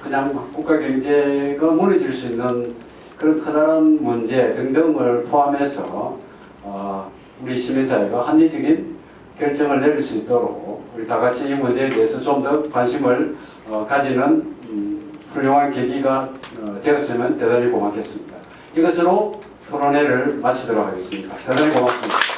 그냥 국가 경제가 무너질 수 있는 그런 커다란 문제 등등을 포함해서 우리 시민사회가 합리적인 결정을 내릴 수 있도록 우리 다 같이 이 문제에 대해서 좀 더 관심을 가지는 훌륭한 계기가 되었으면 대단히 고맙겠습니다. 이것으로 토론회를 마치도록 하겠습니다. 대단히 고맙습니다.